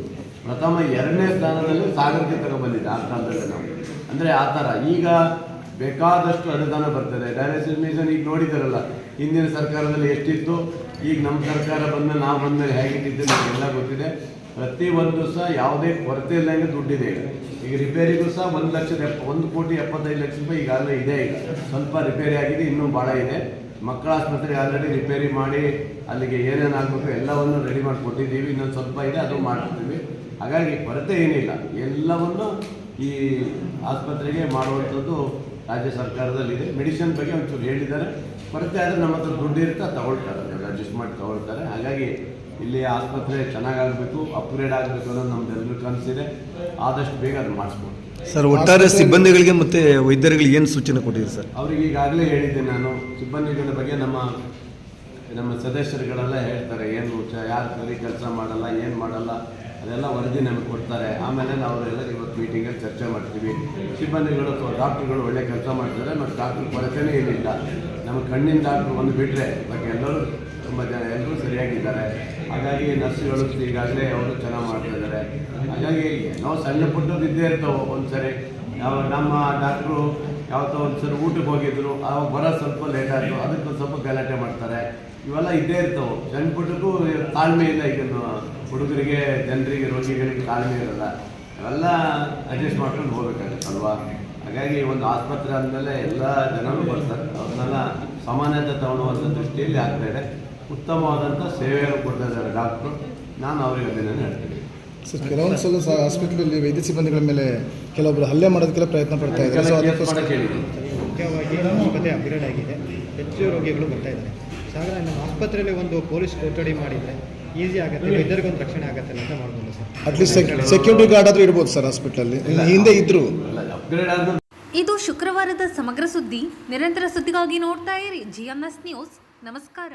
ಪ್ರಥಮ 2ನೇ ಸ್ಥಾನದಲ್ಲಿ ಸಾಗರಕ್ಕೆ ತಗೊಬಂದಿದ್ದೆ ಆ ಕಾಲದಲ್ಲಿ ನಾವು. ಅಂದರೆ ಆ ಥರ ಈಗ ಬೇಕಾದಷ್ಟು ಅನುದಾನ ಬರ್ತದೆ. ಡಯಾಲಿಸಿಸ್ ಮಿಷನ್ ಈಗ ನೋಡಿದಾರಲ್ಲ, ಹಿಂದಿನ ಸರ್ಕಾರದಲ್ಲಿ ಎಷ್ಟಿತ್ತು, ಈಗ ನಮ್ಮ ಸರ್ಕಾರ ಬಂದಮೇಲೆ ನಾವು ಬಂದಮೇಲೆ ಹೇಗಿಟ್ಟಿದ್ದು ನಮಗೆಲ್ಲ ಗೊತ್ತಿದೆ. ಪ್ರತಿಯೊಂದು ಸಹ ಯಾವುದೇ ಕೊರತೆ ಇಲ್ಲಂಗೆ ದುಡ್ಡಿದೆ. ಈಗ ರಿಪೇರಿಗೂ ಸಹ 1,75,00,000 ರೂಪಾಯಿ ಈಗಾಗಲೇ ಇದೆ. ಈಗ ಸ್ವಲ್ಪ ರಿಪೇರಿ ಆಗಿದೆ, ಇನ್ನೂ ಭಾಳ ಇದೆ. ಮಕ್ಕಳ ಆಸ್ಪತ್ರೆಗೆ ಆಲ್ರೆಡಿ ರಿಪೇರಿ ಮಾಡಿ ಅಲ್ಲಿಗೆ ಏನೇನಾಗಬೇಕು ಎಲ್ಲವನ್ನು ರೆಡಿ ಮಾಡಿ ಕೊಟ್ಟಿದ್ದೀವಿ. ಇನ್ನೊಂದು ಸ್ವಲ್ಪ ಇದೆ, ಅದು ಮಾಡ್ತೀವಿ. ಹಾಗಾಗಿ ಕೊರತೆ ಏನಿಲ್ಲ. ಎಲ್ಲವನ್ನು ಈ ಆಸ್ಪತ್ರೆಗೆ ಮಾಡುವಂಥದ್ದು ರಾಜ್ಯ ಸರ್ಕಾರದಲ್ಲಿದೆ. ಮೆಡಿಸಿನ್ ಬಗ್ಗೆ ಒಂಚೂರು ಹೇಳಿದ್ದಾರೆ. ಕೊರತೆ ಆದರೆ ನಮ್ಮ ಹತ್ರ ದುಡ್ಡು ಇರುತ್ತೆ, ತಗೊಳ್ತಾರೆ, ಅಡ್ಜಸ್ಟ್ ಮಾಡಿ ತಗೊಳ್ತಾರೆ. ಹಾಗಾಗಿ ಇಲ್ಲಿ ಆಸ್ಪತ್ರೆ ಚೆನ್ನಾಗಾಗಬೇಕು, ಅಪ್ಗ್ರೇಡ್ ಆಗಬೇಕು ಅನ್ನೋದು ನಮ್ದೆಲ್ಲರೂ ಕನಸಿದೆ. ಆದಷ್ಟು ಬೇಗ ಅದು ಮಾಡಿಸ್ಬೋದು ಸರ್. ಒಟ್ಟಾರೆ ಸಿಬ್ಬಂದಿಗಳಿಗೆ ಮತ್ತು ವೈದ್ಯರುಗಳಿಗೆ ಏನು ಸೂಚನೆ ಕೊಟ್ಟಿದೆ ಸರ್? ಅವ್ರಿಗೆ ಈಗಾಗಲೇ ಹೇಳಿದ್ದೆ ನಾನು. ಸಿಬ್ಬಂದಿಗಳ ಬಗ್ಗೆ ನಮ್ಮ ಸದಸ್ಯರುಗಳೆಲ್ಲ ಹೇಳ್ತಾರೆ, ಏನು ಯಾರು ಸರಿ ಕೆಲಸ ಮಾಡಲ್ಲ, ಏನು ಮಾಡಲ್ಲ, ಅದೆಲ್ಲ ವರದಿ ನಮಗೆ ಕೊಡ್ತಾರೆ. ಆಮೇಲೆ ನಾವು ಅವರೆಲ್ಲ ಇವತ್ತು ಮೀಟಿಂಗಲ್ಲಿ ಚರ್ಚೆ ಮಾಡ್ತೀವಿ. ಸಿಬ್ಬಂದಿಗಳು ಡಾಕ್ಟ್ರುಗಳು ಒಳ್ಳೆ ಕೆಲಸ ಮಾಡ್ತಾರೆ, ಮತ್ತು ಡಾಕ್ಟ್ರ್ ಕೊರತೆನೇ ಏನಿಲ್ಲ. ನಮ್ಮ ಕಣ್ಣಿನ ಡಾಕ್ಟ್ರು ಒಂದು ಬಿಟ್ಟರೆ ಬಾಕಿ ಎಲ್ಲರೂ ತುಂಬ ಜನ ಎಲ್ಲರೂ ಸರಿಯಾಗಿದ್ದಾರೆ. ಹಾಗಾಗಿ ನರ್ಸ್ಗಳು ಈಗಾಗಲೇ ಅವರು ಚೆನ್ನಾಗಿ ಮಾಡ್ತಾಯಿದ್ದಾರೆ. ಹಾಗಾಗಿ ನಾವು ಸಣ್ಣ ಪುಟ್ಟದ್ದು ಇದ್ದೇ ಇರ್ತಾವೆ. ಒಂದು ಸರಿ ನಮ್ಮ ಡಾಕ್ಟ್ರು ಯಾವತ್ತೋ ಒಂದು ಸರಿ ಊಟಕ್ಕೆ ಹೋಗಿದ್ರು, ಅವಾಗ ಬರೋದು ಸ್ವಲ್ಪ ಲೇಟ್ ಆಯಿತು, ಅದಕ್ಕೆ ಸ್ವಲ್ಪ ಗಲಾಟೆ ಮಾಡ್ತಾರೆ. ಇವೆಲ್ಲ ಇದ್ದೇ ಇರ್ತಾವೆ. ಸಣ್ಣ ಪುಟ್ಟಕ್ಕೂ ತಾಳ್ಮೆ ಇಲ್ಲ. ಈಗ ಹುಡುಗರಿಗೆ, ಜನರಿಗೆ, ರೋಗಿಗಳಿಗೆ ತಾಳ್ಮೆ ಇರಲ್ಲ. ಅವೆಲ್ಲ ಅಡ್ಜಸ್ಟ್ ಮಾಡ್ಕೊಂಡು ಹೋಗ್ಬೇಕಾಗತ್ತಲ್ವಾ. ಹಾಗಾಗಿ ಒಂದು ಆಸ್ಪತ್ರೆ ಆದಮೇಲೆ ಎಲ್ಲ ಜನರು ಬರ್ತಾರೆ. ಅವ್ರನ್ನೆಲ್ಲ ಸಮಾನತೆ ತಗೊಳ್ಳುವಂಥ ದೃಷ್ಟಿಯಲ್ಲಿ ಆಗ್ತಾಯಿದೆ. ಉತ್ತಮವಾದಂಥ ಸೇವೆಯನ್ನು ಕೊಡ್ತಾ ಇದ್ದಾರೆ ಡಾಕ್ಟ್ರು. ನಾನು ಅವರಿಗೆ ಅದನ್ನು ಹೇಳ್ತೀನಿ. ಸರ್, ಕೆಲವೊಂದು ಸಲ ಹಾಸ್ಪಿಟ್ಲಲ್ಲಿ ವೈದ್ಯ ಸಿಬ್ಬಂದಿಗಳ ಮೇಲೆ ಕೆಲವೊಬ್ಬರು ಹಲ್ಲೆ ಮಾಡೋದಕ್ಕೆಲ್ಲ ಪ್ರಯತ್ನ ಪಡ್ತಾ ಇದ್ದಾರೆ. ಮುಖ್ಯವಾಗಿ ಆಸ್ಪತ್ರೆ ಅಪ್ಗ್ರೇಡ್ ಆಗಿದೆ, ಹೆಚ್ಚು ರೋಗಿಗಳು ಬರ್ತಾ ಇದ್ದಾರೆ. ಸಾಗರ ನಮ್ಮ ಆಸ್ಪತ್ರೆಯಲ್ಲಿ ಒಂದು ಪೊಲೀಸ್ ಕೊಠಡಿ ಮಾಡಿದರೆ ಈಸಿ ಆಗುತ್ತೆ, ವೈದ್ಯರಿಗೊಂದು ರಕ್ಷಣೆ ಆಗುತ್ತೆ ಅಂತ ಮಾಡ್ಬೋದು ಸರ್. ಅಟ್ಲೀಸ್ಟ್ ಸೆಕ್ಯೂರಿಟಿ ಗಾರ್ಡ್ ಆದರೂ ಇರ್ಬೋದು ಸರ್ ಹಾಸ್ಪಿಟಲಲ್ಲಿ, ಹಿಂದೆ ಇದ್ರು. ಇದು ಶುಕ್ರವಾರದ ಸಮಗ್ರ ಸುದ್ದಿ. ನಿರಂತರ ಸುದ್ದಿಗಾಗಿ ನೋಡ್ತಾ ಇರಿ GMS ನ್ಯೂಸ್. ನಮಸ್ಕಾರ.